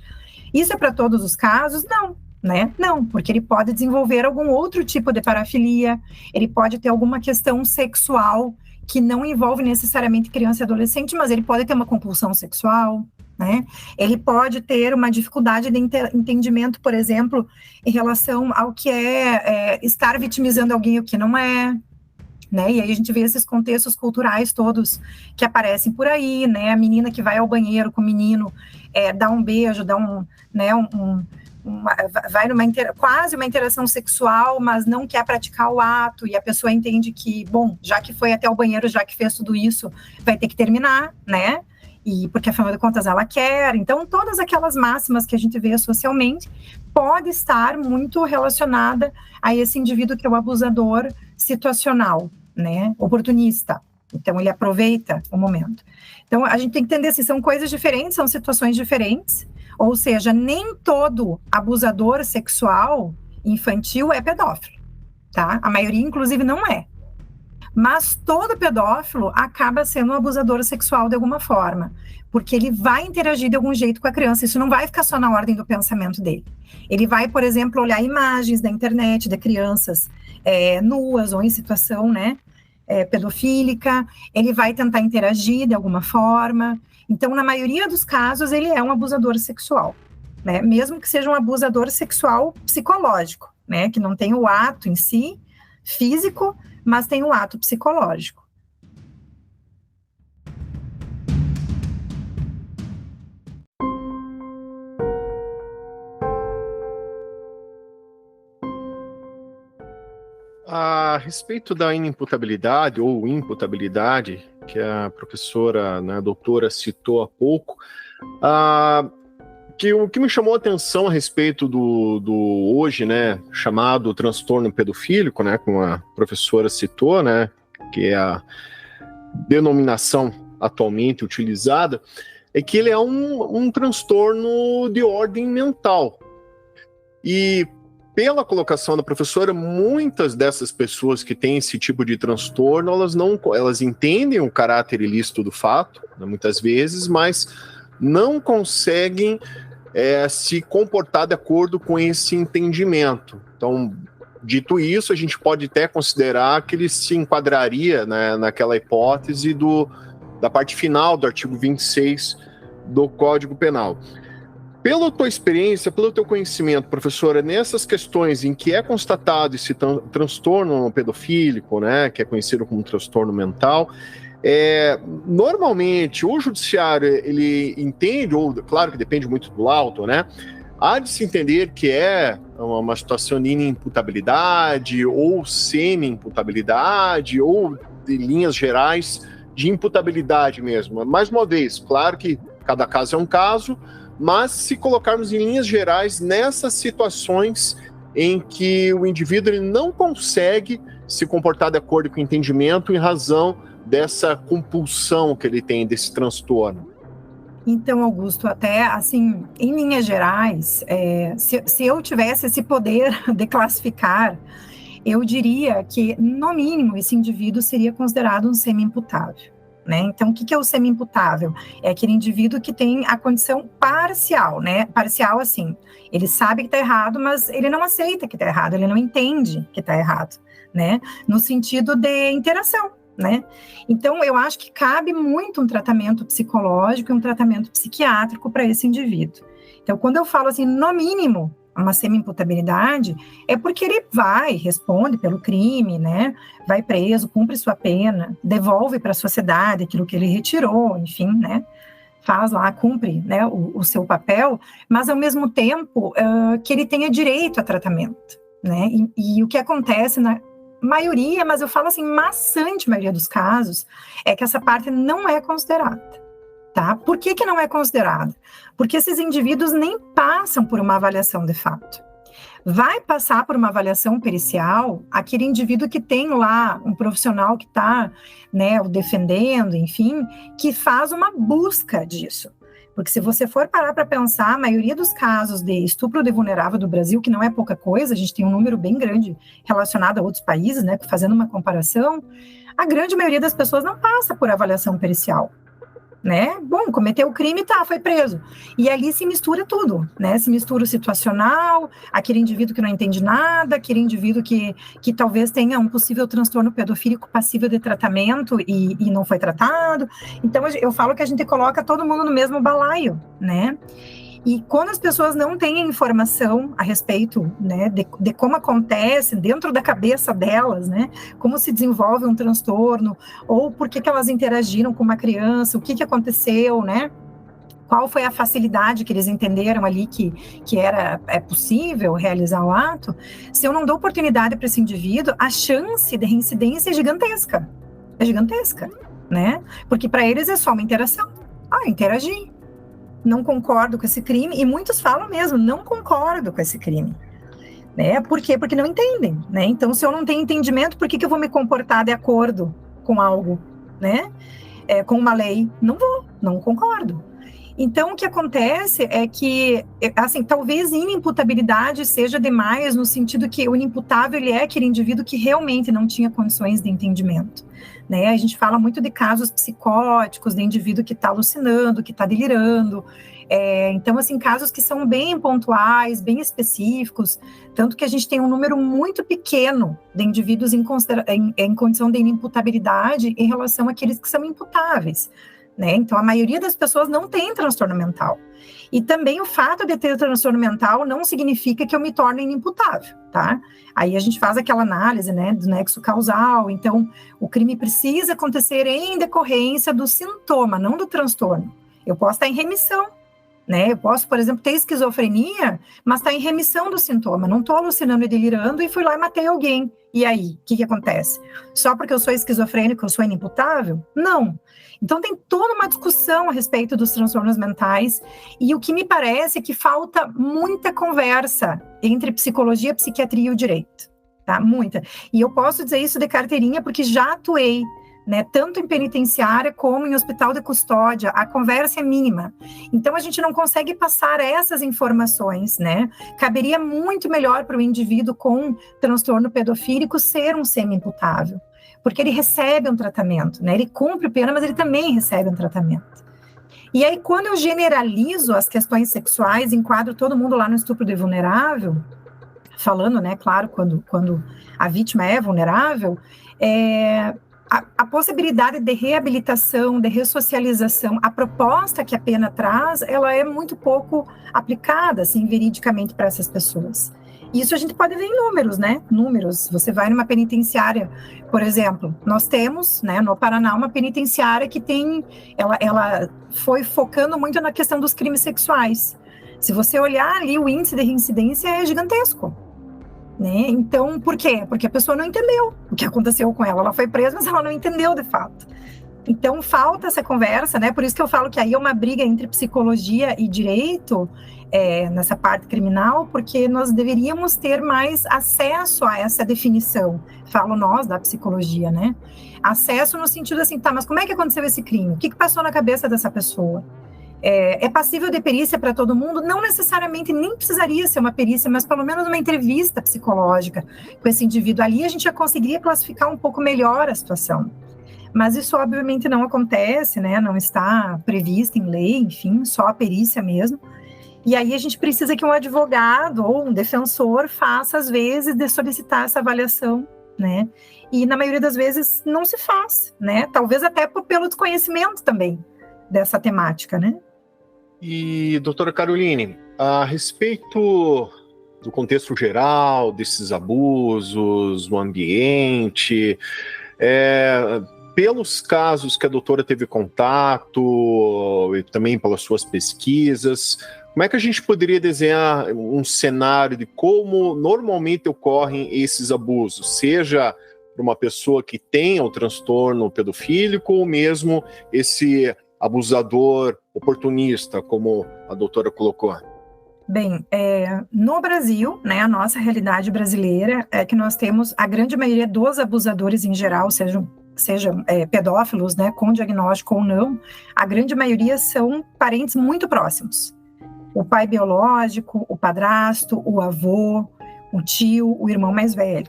Isso é para todos os casos? Não. Né? Não, porque ele pode desenvolver algum outro tipo de parafilia, ele pode ter alguma questão sexual que não envolve necessariamente criança e adolescente, mas ele pode ter uma compulsão sexual, né? Ele pode ter uma dificuldade de entendimento, por exemplo, em relação ao que é estar vitimizando alguém o que não é, né? E aí a gente vê esses contextos culturais todos que aparecem por aí, né? A menina que vai ao banheiro com o menino, dá um beijo, dá vai quase uma interação sexual, mas não quer praticar o ato, e a pessoa entende que, bom, já que foi até o banheiro, já que fez tudo isso, vai ter que terminar, né? E porque afinal de contas ela quer. Então, todas aquelas máximas que a gente vê socialmente pode estar muito relacionada a esse indivíduo que é o abusador situacional, né? Oportunista. Então, ele aproveita o momento. Então, a gente tem que entender assim, são coisas diferentes, são situações diferentes, ou seja, nem todo abusador sexual infantil é pedófilo, tá? A maioria, inclusive, não é. Mas todo pedófilo acaba sendo um abusador sexual de alguma forma, porque ele vai interagir de algum jeito com a criança, isso não vai ficar só na ordem do pensamento dele. Ele vai, por exemplo, olhar imagens da internet de crianças nuas ou em situação, né, pedofílica, ele vai tentar interagir de alguma forma. Então, na maioria dos casos, ele é um abusador sexual, né, mesmo que seja um abusador sexual psicológico, né, que não tem o ato em si, físico, mas tem o ato psicológico. A respeito da inimputabilidade ou imputabilidade, que a professora, né, a doutora citou há pouco, o que me chamou a atenção a respeito do hoje, né, chamado transtorno pedofílico, né, como a professora citou, né, que é a denominação atualmente utilizada, é que ele é um transtorno de ordem mental. E pela colocação da professora, muitas dessas pessoas que têm esse tipo de transtorno, elas entendem o caráter ilícito do fato, né, muitas vezes, mas não conseguem se comportar de acordo com esse entendimento. Então, dito isso, a gente pode até considerar que ele se enquadraria, né, naquela hipótese da parte final do artigo 26 do Código Penal. Pela tua experiência, pelo teu conhecimento, professora, nessas questões em que é constatado esse transtorno pedofílico, né, que é conhecido como transtorno mental, normalmente o judiciário ele entende, ou claro que depende muito do laudo, né, há de se entender que é uma situação de inimputabilidade ou semi-imputabilidade ou de linhas gerais de imputabilidade mesmo. Mais uma vez, claro que cada caso é um caso, mas se colocarmos em linhas gerais nessas situações em que o indivíduo ele não consegue se comportar de acordo com o entendimento em razão dessa compulsão que ele tem, desse transtorno. Então, Augusto, até assim, em linhas gerais, se eu tivesse esse poder de classificar, eu diria que, no mínimo, esse indivíduo seria considerado um semi-imputável. Né? Então, o que é o semi-imputável? É aquele indivíduo que tem a condição parcial, né? Parcial, assim, ele sabe que está errado, mas ele não aceita que está errado, ele não entende que está errado, né? No sentido de interação, né? Então, eu acho que cabe muito um tratamento psicológico e um tratamento psiquiátrico para esse indivíduo. Então, quando eu falo assim, no mínimo, uma semi-imputabilidade, é porque ele responde pelo crime, né? Vai preso, cumpre sua pena, devolve para a sociedade aquilo que ele retirou, enfim, né? Faz lá, cumpre, né, o seu papel, mas ao mesmo tempo que ele tenha direito a tratamento, né? E o que acontece na maioria, mas eu falo assim, maçante maioria dos casos, é que essa parte não é considerada. Tá? Por que não é considerado? Porque esses indivíduos nem passam por uma avaliação de fato. Vai passar por uma avaliação pericial aquele indivíduo que tem lá um profissional que está, né, o defendendo, enfim, que faz uma busca disso. Porque se você for parar para pensar, a maioria dos casos de estupro de vulnerável do Brasil, que não é pouca coisa, a gente tem um número bem grande relacionado a outros países, né, fazendo uma comparação, a grande maioria das pessoas não passa por avaliação pericial. Né? Bom, cometeu o crime, foi preso. E ali se mistura tudo, né? Se mistura o situacional, aquele indivíduo que não entende nada, aquele indivíduo que talvez tenha um possível transtorno pedofílico passível de tratamento e não foi tratado. Então, eu falo que a gente coloca todo mundo no mesmo balaio, né? E quando as pessoas não têm informação a respeito, né, de como acontece dentro da cabeça delas, né, como se desenvolve um transtorno, ou por que elas interagiram com uma criança, o que aconteceu, né, qual foi a facilidade que eles entenderam ali que é possível realizar o ato, se eu não dou oportunidade para esse indivíduo, a chance de reincidência é gigantesca, né, porque para eles é só uma interação, interagir. Não concordo com esse crime, e muitos falam mesmo, não concordo com esse crime, né, por quê? Porque não entendem, né, então se eu não tenho entendimento, por que eu vou me comportar de acordo com algo, né? Com uma lei, não vou, não concordo. Então, o que acontece é que, assim, talvez inimputabilidade seja demais, no sentido que o inimputável, ele é aquele indivíduo que realmente não tinha condições de entendimento, né? A gente fala muito de casos psicóticos, de indivíduo que está alucinando, que está delirando. Então, assim, casos que são bem pontuais, bem específicos, tanto que a gente tem um número muito pequeno de indivíduos em condição de inimputabilidade em relação àqueles que são imputáveis, né? Então, a maioria das pessoas não tem transtorno mental. E também o fato de ter transtorno mental não significa que eu me torne inimputável, tá? Aí a gente faz aquela análise, né, do nexo causal. Então, o crime precisa acontecer em decorrência do sintoma, não do transtorno. Eu posso estar em remissão, né? Eu posso, por exemplo, ter esquizofrenia, mas estar em remissão do sintoma. Não estou alucinando e delirando e fui lá e matei alguém. E aí, o que acontece? Só porque eu sou esquizofrênico, eu sou inimputável? Não. Então, tem toda uma discussão a respeito dos transtornos mentais, e o que me parece é que falta muita conversa entre psicologia, psiquiatria e o direito, tá? Muita. E eu posso dizer isso de carteirinha porque já atuei, né, tanto em penitenciária como em hospital de custódia. A conversa é mínima. Então, a gente não consegue passar essas informações, né? Caberia muito melhor para o indivíduo com transtorno pedofílico ser um semi-imputável, porque ele recebe um tratamento, né? Ele cumpre pena, mas ele também recebe um tratamento. E aí, quando eu generalizo as questões sexuais, enquadro todo mundo lá no estupro de vulnerável, falando, né, claro, quando a vítima é vulnerável, a possibilidade de reabilitação, de ressocialização, a proposta que a pena traz, ela é muito pouco aplicada, assim, veridicamente para essas pessoas. Isso a gente pode ver em números, né? Números. Você vai numa penitenciária, por exemplo, nós temos, né, no Paraná, uma penitenciária que tem, ela foi focando muito na questão dos crimes sexuais. Se você olhar ali, o índice de reincidência é gigantesco, né? Então, por quê? Porque a pessoa não entendeu o que aconteceu com ela. Ela foi presa, mas ela não entendeu de fato. Então, falta essa conversa, né? Por isso que eu falo que aí é uma briga entre psicologia e direito, nessa parte criminal, porque nós deveríamos ter mais acesso a essa definição. Falo nós, da psicologia, né? Acesso no sentido assim, tá, mas como é que aconteceu esse crime? O que passou na cabeça dessa pessoa? É passível de perícia para todo mundo? Não necessariamente, nem precisaria ser uma perícia, mas pelo menos uma entrevista psicológica com esse indivíduo ali, a gente já conseguiria classificar um pouco melhor a situação. Mas isso obviamente não acontece, né? Não está previsto em lei, enfim, só a perícia mesmo. E aí a gente precisa que um advogado ou um defensor faça, às vezes, de solicitar essa avaliação, né? E na maioria das vezes não se faz, né? Talvez até pelo desconhecimento também dessa temática, né? E, doutora Caroline, a respeito do contexto geral, desses abusos, do ambiente, pelos casos que a doutora teve contato e também pelas suas pesquisas, como é que a gente poderia desenhar um cenário de como normalmente ocorrem esses abusos, seja para uma pessoa que tenha o transtorno pedofílico ou mesmo esse abusador oportunista, como a doutora colocou? Bem, no Brasil, né, a nossa realidade brasileira é que nós temos a grande maioria dos abusadores em geral, sejam pedófilos, né, com diagnóstico ou não, a grande maioria são parentes muito próximos. O pai biológico, o padrasto, o avô, o tio, o irmão mais velho.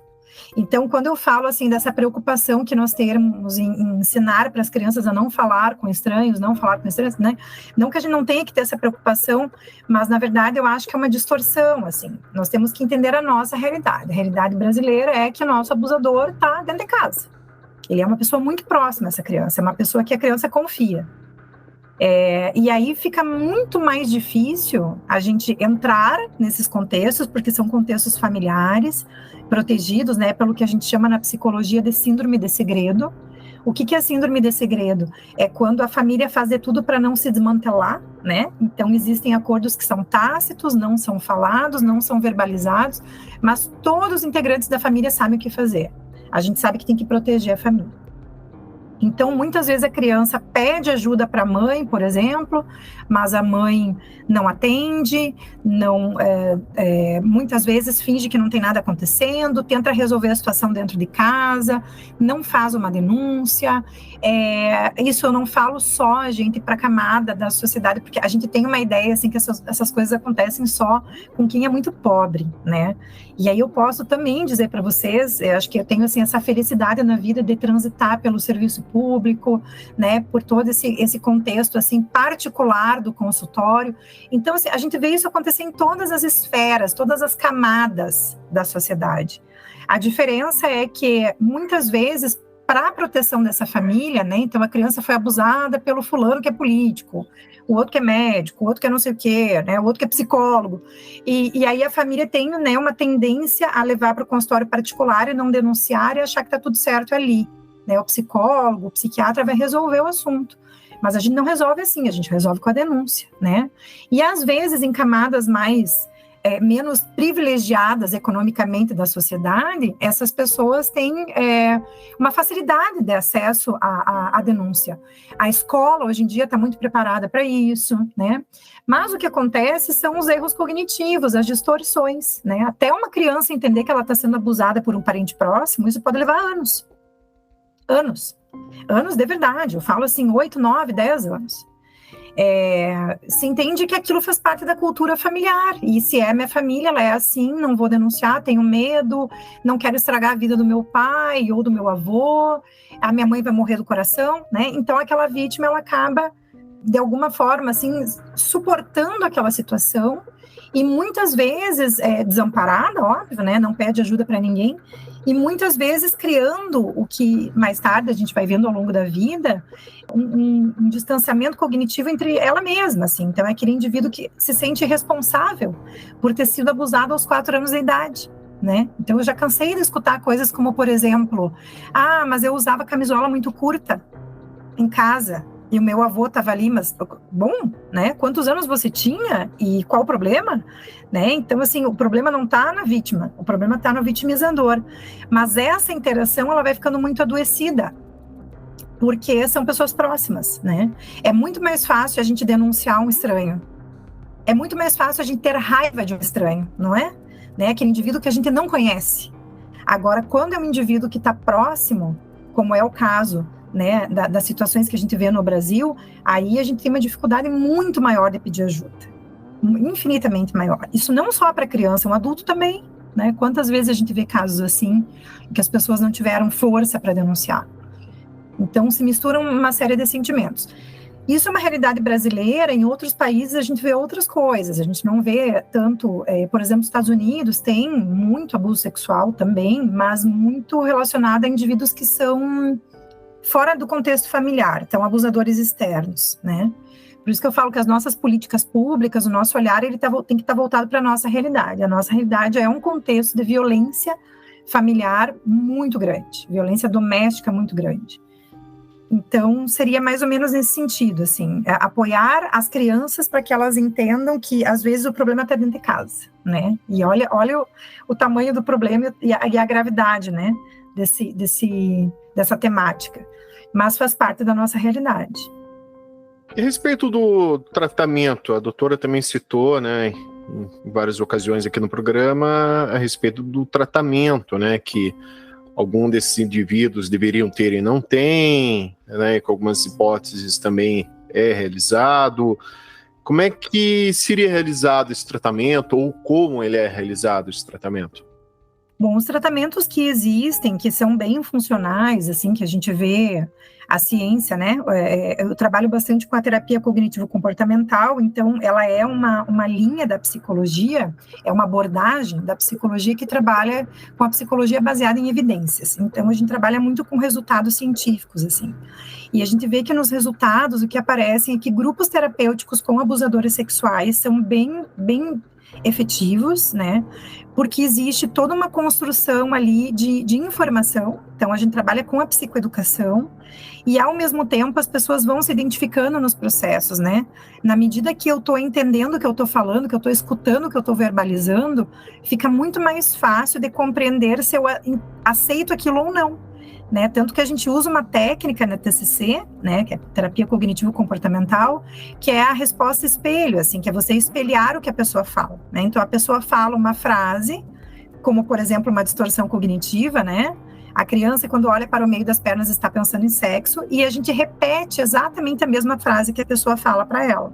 Então, quando eu falo assim dessa preocupação que nós temos em ensinar para as crianças a não falar com estranhos, né? Não que a gente não tenha que ter essa preocupação, mas na verdade eu acho que é uma distorção, assim. Nós temos que entender a nossa realidade. A realidade brasileira é que o nosso abusador está dentro de casa. Ele é uma pessoa muito próxima a essa criança, é uma pessoa que a criança confia. E aí fica muito mais difícil a gente entrar nesses contextos, porque são contextos familiares, protegidos, né, pelo que a gente chama na psicologia de síndrome de segredo. O que é síndrome de segredo? É quando a família faz de tudo para não se desmantelar, né? Então existem acordos que são tácitos, não são falados, não são verbalizados, mas todos os integrantes da família sabem o que fazer. A gente sabe que tem que proteger a família. Então, muitas vezes a criança pede ajuda para a mãe, por exemplo, mas a mãe não atende, muitas vezes finge que não tem nada acontecendo, tenta resolver a situação dentro de casa, não faz uma denúncia. Isso eu não falo só, gente, para a camada da sociedade, porque a gente tem uma ideia assim que essas coisas acontecem só com quem é muito pobre, né? E aí eu posso também dizer para vocês, eu acho que eu tenho assim essa felicidade na vida de transitar pelo serviço público, né, por todo esse contexto assim particular do consultório. Então assim, a gente vê isso acontecer em todas as esferas, todas as camadas da sociedade. A diferença é que muitas vezes para a proteção dessa família, né, então a criança foi abusada pelo fulano que é político, o outro que é médico, o outro que é não sei o quê, né, o outro que é psicólogo, e aí a família tem, né, uma tendência a levar para o consultório particular e não denunciar e achar que está tudo certo ali, né, o psicólogo, o psiquiatra vai resolver o assunto, mas a gente não resolve assim, a gente resolve com a denúncia, né, e às vezes em camadas mais menos privilegiadas economicamente da sociedade, essas pessoas têm uma facilidade de acesso à denúncia. A escola, hoje em dia, está muito preparada para isso, né? Mas o que acontece são os erros cognitivos, as distorções, né? Até uma criança entender que ela está sendo abusada por um parente próximo, isso pode levar anos. Anos de verdade, eu falo assim, 8, 9, 10 anos. Se entende que aquilo faz parte da cultura familiar, e se é minha família, ela é assim, não vou denunciar, tenho medo, não quero estragar a vida do meu pai ou do meu avô, a minha mãe vai morrer do coração, né? Então aquela vítima, ela acaba de alguma forma assim, suportando aquela situação, e muitas vezes desamparada, óbvio, né? Não pede ajuda para ninguém, e muitas vezes criando o que mais tarde a gente vai vendo ao longo da vida, um distanciamento cognitivo entre ela mesma, assim. Então é aquele indivíduo que se sente responsável por ter sido abusado aos 4 anos de idade, né? Então eu já cansei de escutar coisas como, por exemplo, mas eu usava camisola muito curta em casa, e o meu avô estava ali, mas, bom, né, quantos anos você tinha e qual o problema, né, então, assim, o problema não está na vítima, o problema está no vitimizador, mas essa interação, ela vai ficando muito adoecida, porque são pessoas próximas, né, é muito mais fácil a gente denunciar um estranho, é muito mais fácil a gente ter raiva de um estranho, não é? Né, aquele indivíduo que a gente não conhece. Agora, quando é um indivíduo que está próximo, como é o caso, né, das situações que a gente vê no Brasil, aí a gente tem uma dificuldade muito maior de pedir ajuda, infinitamente maior. Isso não só para criança, um adulto também, né? Quantas vezes a gente vê casos assim, que as pessoas não tiveram força para denunciar. Então, se misturam uma série de sentimentos. Isso é uma realidade brasileira, em outros países a gente vê outras coisas, a gente não vê tanto, por exemplo, os Estados Unidos tem muito abuso sexual também, mas muito relacionado a indivíduos que são fora do contexto familiar, então abusadores externos, né? Por isso que eu falo que as nossas políticas públicas, o nosso olhar, ele tem que estar voltado para a nossa realidade. A nossa realidade é um contexto de violência familiar muito grande, violência doméstica muito grande. Então, seria mais ou menos nesse sentido, assim, apoiar as crianças para que elas entendam que, às vezes, o problema está dentro de casa, né? E olha o tamanho do problema e a gravidade, né, dessa temática. Mas faz parte da nossa realidade. E a respeito do tratamento, a doutora também citou, né, em várias ocasiões aqui no programa, a respeito do tratamento, né, que algum desses indivíduos deveriam ter e não têm, né, com algumas hipóteses também é realizado. Como é que seria realizado esse tratamento, ou como ele é realizado esse tratamento? Bom, os tratamentos que existem, que são bem funcionais, assim, que a gente vê a ciência, né? Eu trabalho bastante com a terapia cognitivo-comportamental, então ela é uma linha da psicologia, é uma abordagem da psicologia que trabalha com a psicologia baseada em evidências. Então a gente trabalha muito com resultados científicos, assim. E a gente vê que nos resultados o que aparecem é que grupos terapêuticos com abusadores sexuais são bem efetivos, né? Porque existe toda uma construção ali de informação. Então, a gente trabalha com a psicoeducação e, ao mesmo tempo, as pessoas vão se identificando nos processos, né? Na medida que eu estou entendendo o que eu estou falando, que eu estou escutando o que eu estou verbalizando, fica muito mais fácil de compreender se eu aceito aquilo ou não. né? Tanto que a gente usa uma técnica na TCC, né, que é terapia cognitivo-comportamental, que é a resposta espelho, assim, que é você espelhar o que a pessoa fala, né? Então, a pessoa fala uma frase, como, por exemplo, uma distorção cognitiva, né? A criança, quando olha para o meio das pernas, está pensando em sexo, e a gente repete exatamente a mesma frase que a pessoa fala para ela.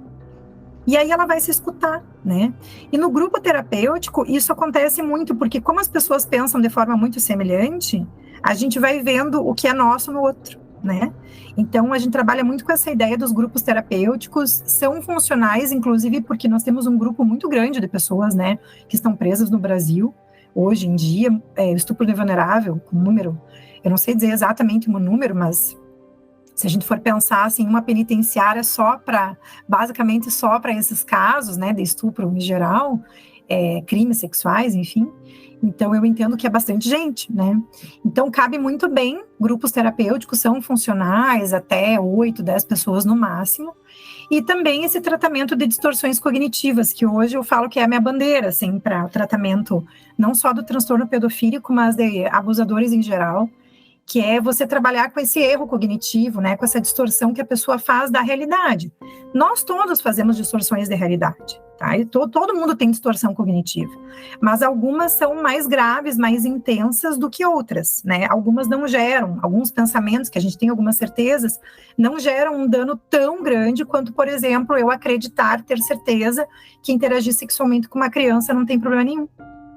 E aí ela vai se escutar, né? E no grupo terapêutico, isso acontece muito, porque como as pessoas pensam de forma muito semelhante, a gente vai vendo o que é nosso no outro, né? Então, a gente trabalha muito com essa ideia dos grupos terapêuticos, são funcionais, inclusive, porque nós temos um grupo muito grande de pessoas, né, que estão presas no Brasil, hoje em dia, estupro de vulnerável, com número, eu não sei dizer exatamente o número, mas se a gente for pensar, assim, uma penitenciária basicamente só para esses casos, né, de estupro em geral, crimes sexuais, enfim. Então, eu entendo que é bastante gente, né? Então, cabe muito bem, grupos terapêuticos são funcionais, até 8, 10 pessoas no máximo, e também esse tratamento de distorções cognitivas, que hoje eu falo que é a minha bandeira, assim, para o tratamento não só do transtorno pedofílico, mas de abusadores em geral, que é você trabalhar com esse erro cognitivo, né, com essa distorção que a pessoa faz da realidade. Nós todos fazemos distorções de realidade, tá? E todo mundo tem distorção cognitiva, mas algumas são mais graves, mais intensas do que outras, né? Algumas não geram, alguns pensamentos que a gente tem algumas certezas, não geram um dano tão grande quanto, por exemplo, eu acreditar, ter certeza que interagir sexualmente com uma criança não tem problema nenhum.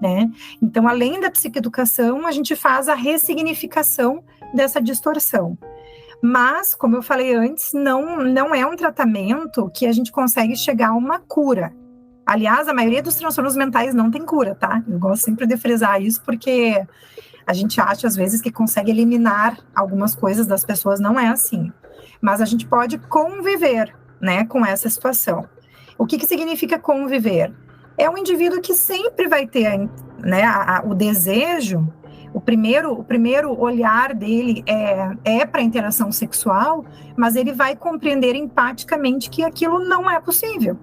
Né? Então, além da psicoeducação, a gente faz a ressignificação dessa distorção. Mas, como eu falei antes, não é um tratamento que a gente consegue chegar a uma cura. Aliás, a maioria dos transtornos mentais não tem cura, tá? Eu gosto sempre de frisar isso, porque a gente acha, às vezes, que consegue eliminar algumas coisas das pessoas, não é assim. Mas a gente pode conviver, né, com essa situação. O que significa conviver? É um indivíduo que sempre vai ter, né, o desejo, o primeiro olhar dele é para a interação sexual, mas ele vai compreender empaticamente que aquilo não é possível,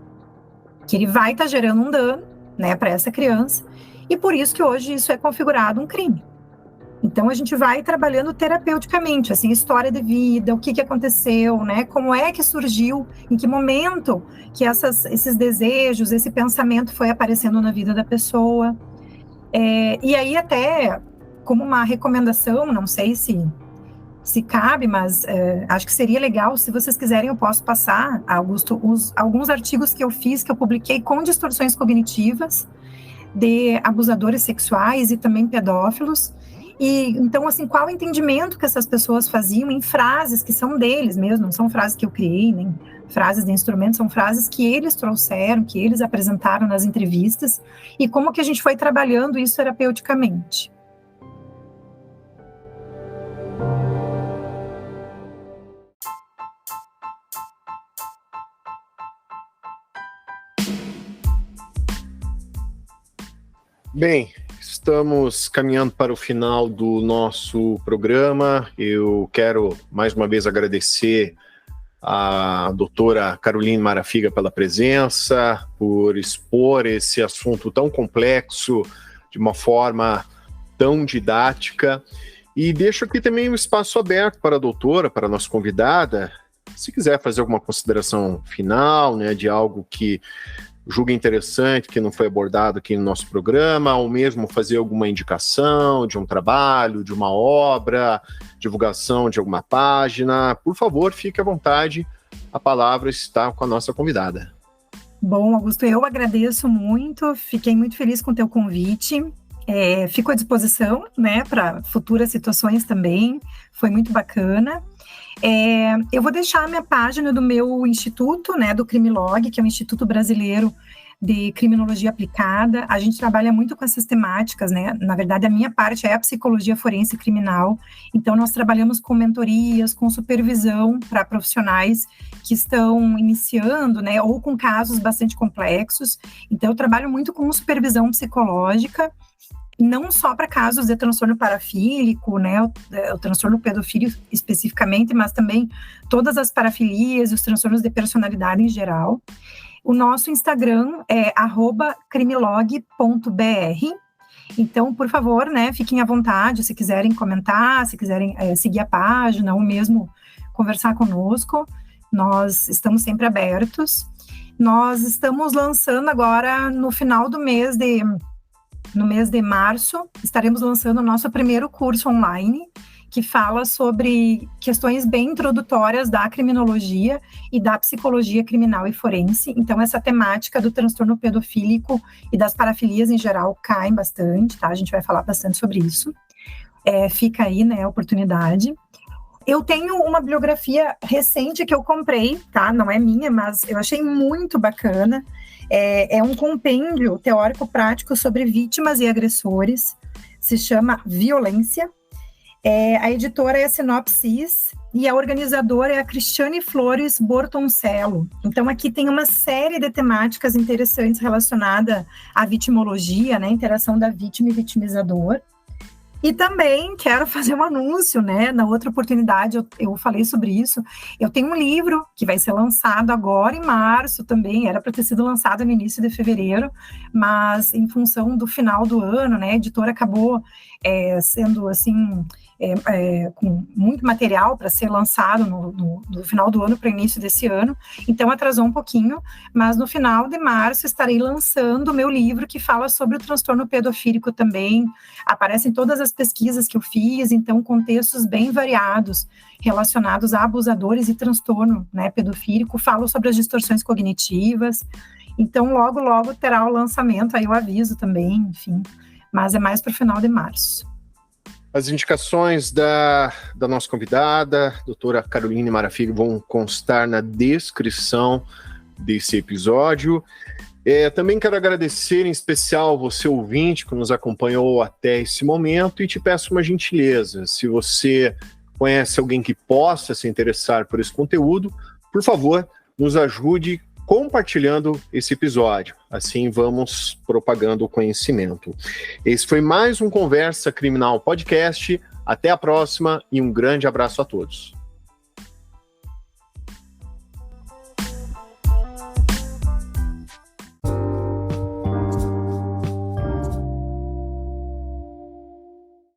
que ele vai estar gerando um dano, né, para essa criança, e por isso que hoje isso é configurado um crime. Então, a gente vai trabalhando terapeuticamente, assim, história de vida, o que aconteceu, né? Como é que surgiu, em que momento que esses desejos, esse pensamento foi aparecendo na vida da pessoa. E aí, até como uma recomendação, não sei se cabe, mas acho que seria legal, se vocês quiserem, eu posso passar, Augusto, alguns artigos que eu fiz, que eu publiquei com distorções cognitivas de abusadores sexuais e também pedófilos. E, então, assim, qual o entendimento que essas pessoas faziam em frases que são deles mesmo, não são frases que eu criei, nem frases de instrumento, são frases que eles trouxeram, que eles apresentaram nas entrevistas, e como que a gente foi trabalhando isso terapeuticamente. Bem, estamos caminhando para o final do nosso programa. Eu quero mais uma vez agradecer a doutora Caroline Marafiga pela presença, por expor esse assunto tão complexo de uma forma tão didática. E deixo aqui também um espaço aberto para a doutora, para a nossa convidada, se quiser fazer alguma consideração final, né, de algo que julga interessante, que não foi abordado aqui no nosso programa, ou mesmo fazer alguma indicação de um trabalho, de uma obra, divulgação de alguma página, por favor, fique à vontade, a palavra está com a nossa convidada. Bom, Augusto, eu agradeço muito, fiquei muito feliz com o teu convite, fico à disposição, né, para futuras situações também, foi muito bacana. Eu vou deixar a minha página do meu instituto, né, do Crimilog, que é o Instituto Brasileiro de Criminologia Aplicada. A gente trabalha muito com essas temáticas, né? Na verdade, a minha parte é a psicologia forense criminal. Então, nós trabalhamos com mentorias, com supervisão para profissionais que estão iniciando, né, ou com casos bastante complexos. Então, eu trabalho muito com supervisão psicológica, não só para casos de transtorno parafílico, né, o transtorno pedofílico especificamente, mas também todas as parafilias e os transtornos de personalidade em geral. O nosso Instagram é @crimilog.br Então, por favor, né, fiquem à vontade, se quiserem comentar, se quiserem seguir a página, ou mesmo conversar conosco, nós estamos sempre abertos. Nós estamos lançando agora, no final do mês no mês de março, estaremos lançando o nosso primeiro curso online, que fala sobre questões bem introdutórias da criminologia e da psicologia criminal e forense. Então, essa temática do transtorno pedofílico e das parafilias em geral cai bastante, tá? A gente vai falar bastante sobre isso. Fica aí, né, a oportunidade. Eu tenho uma bibliografia recente que eu comprei, tá? Não é minha, mas eu achei muito bacana. É um compêndio teórico-prático sobre vítimas e agressores. Se chama Violência. A editora é a Sinopsis e a organizadora é a Cristiane Flores Bortoncello. Então, aqui tem uma série de temáticas interessantes relacionadas à vitimologia, né? Interação da vítima e vitimizador. E também quero fazer um anúncio, né? Na outra oportunidade eu falei sobre isso. Eu tenho um livro que vai ser lançado agora em março também. Era para ter sido lançado no início de fevereiro, mas em função do final do ano, né? A editora acabou sendo assim com muito material para ser lançado no final do ano para o início desse ano. Então atrasou um pouquinho, mas no final de março estarei lançando o meu livro que fala sobre o transtorno pedofílico também. Aparecem todas as pesquisas que eu fiz, então contextos bem variados relacionados a abusadores e transtorno, né, pedofílico. Falo sobre as distorções cognitivas. Então logo terá o lançamento, aí eu aviso também, enfim. Mas é mais para o final de março. As indicações da nossa convidada, doutora Caroline Marafigo, vão constar na descrição desse episódio. Também quero agradecer em especial você, ouvinte, que nos acompanhou até esse momento, e te peço uma gentileza. Se você conhece alguém que possa se interessar por esse conteúdo, por favor, nos ajude compartilhando esse episódio. Assim vamos propagando o conhecimento. Esse foi mais um Conversa Criminal Podcast. Até a próxima e um grande abraço a todos.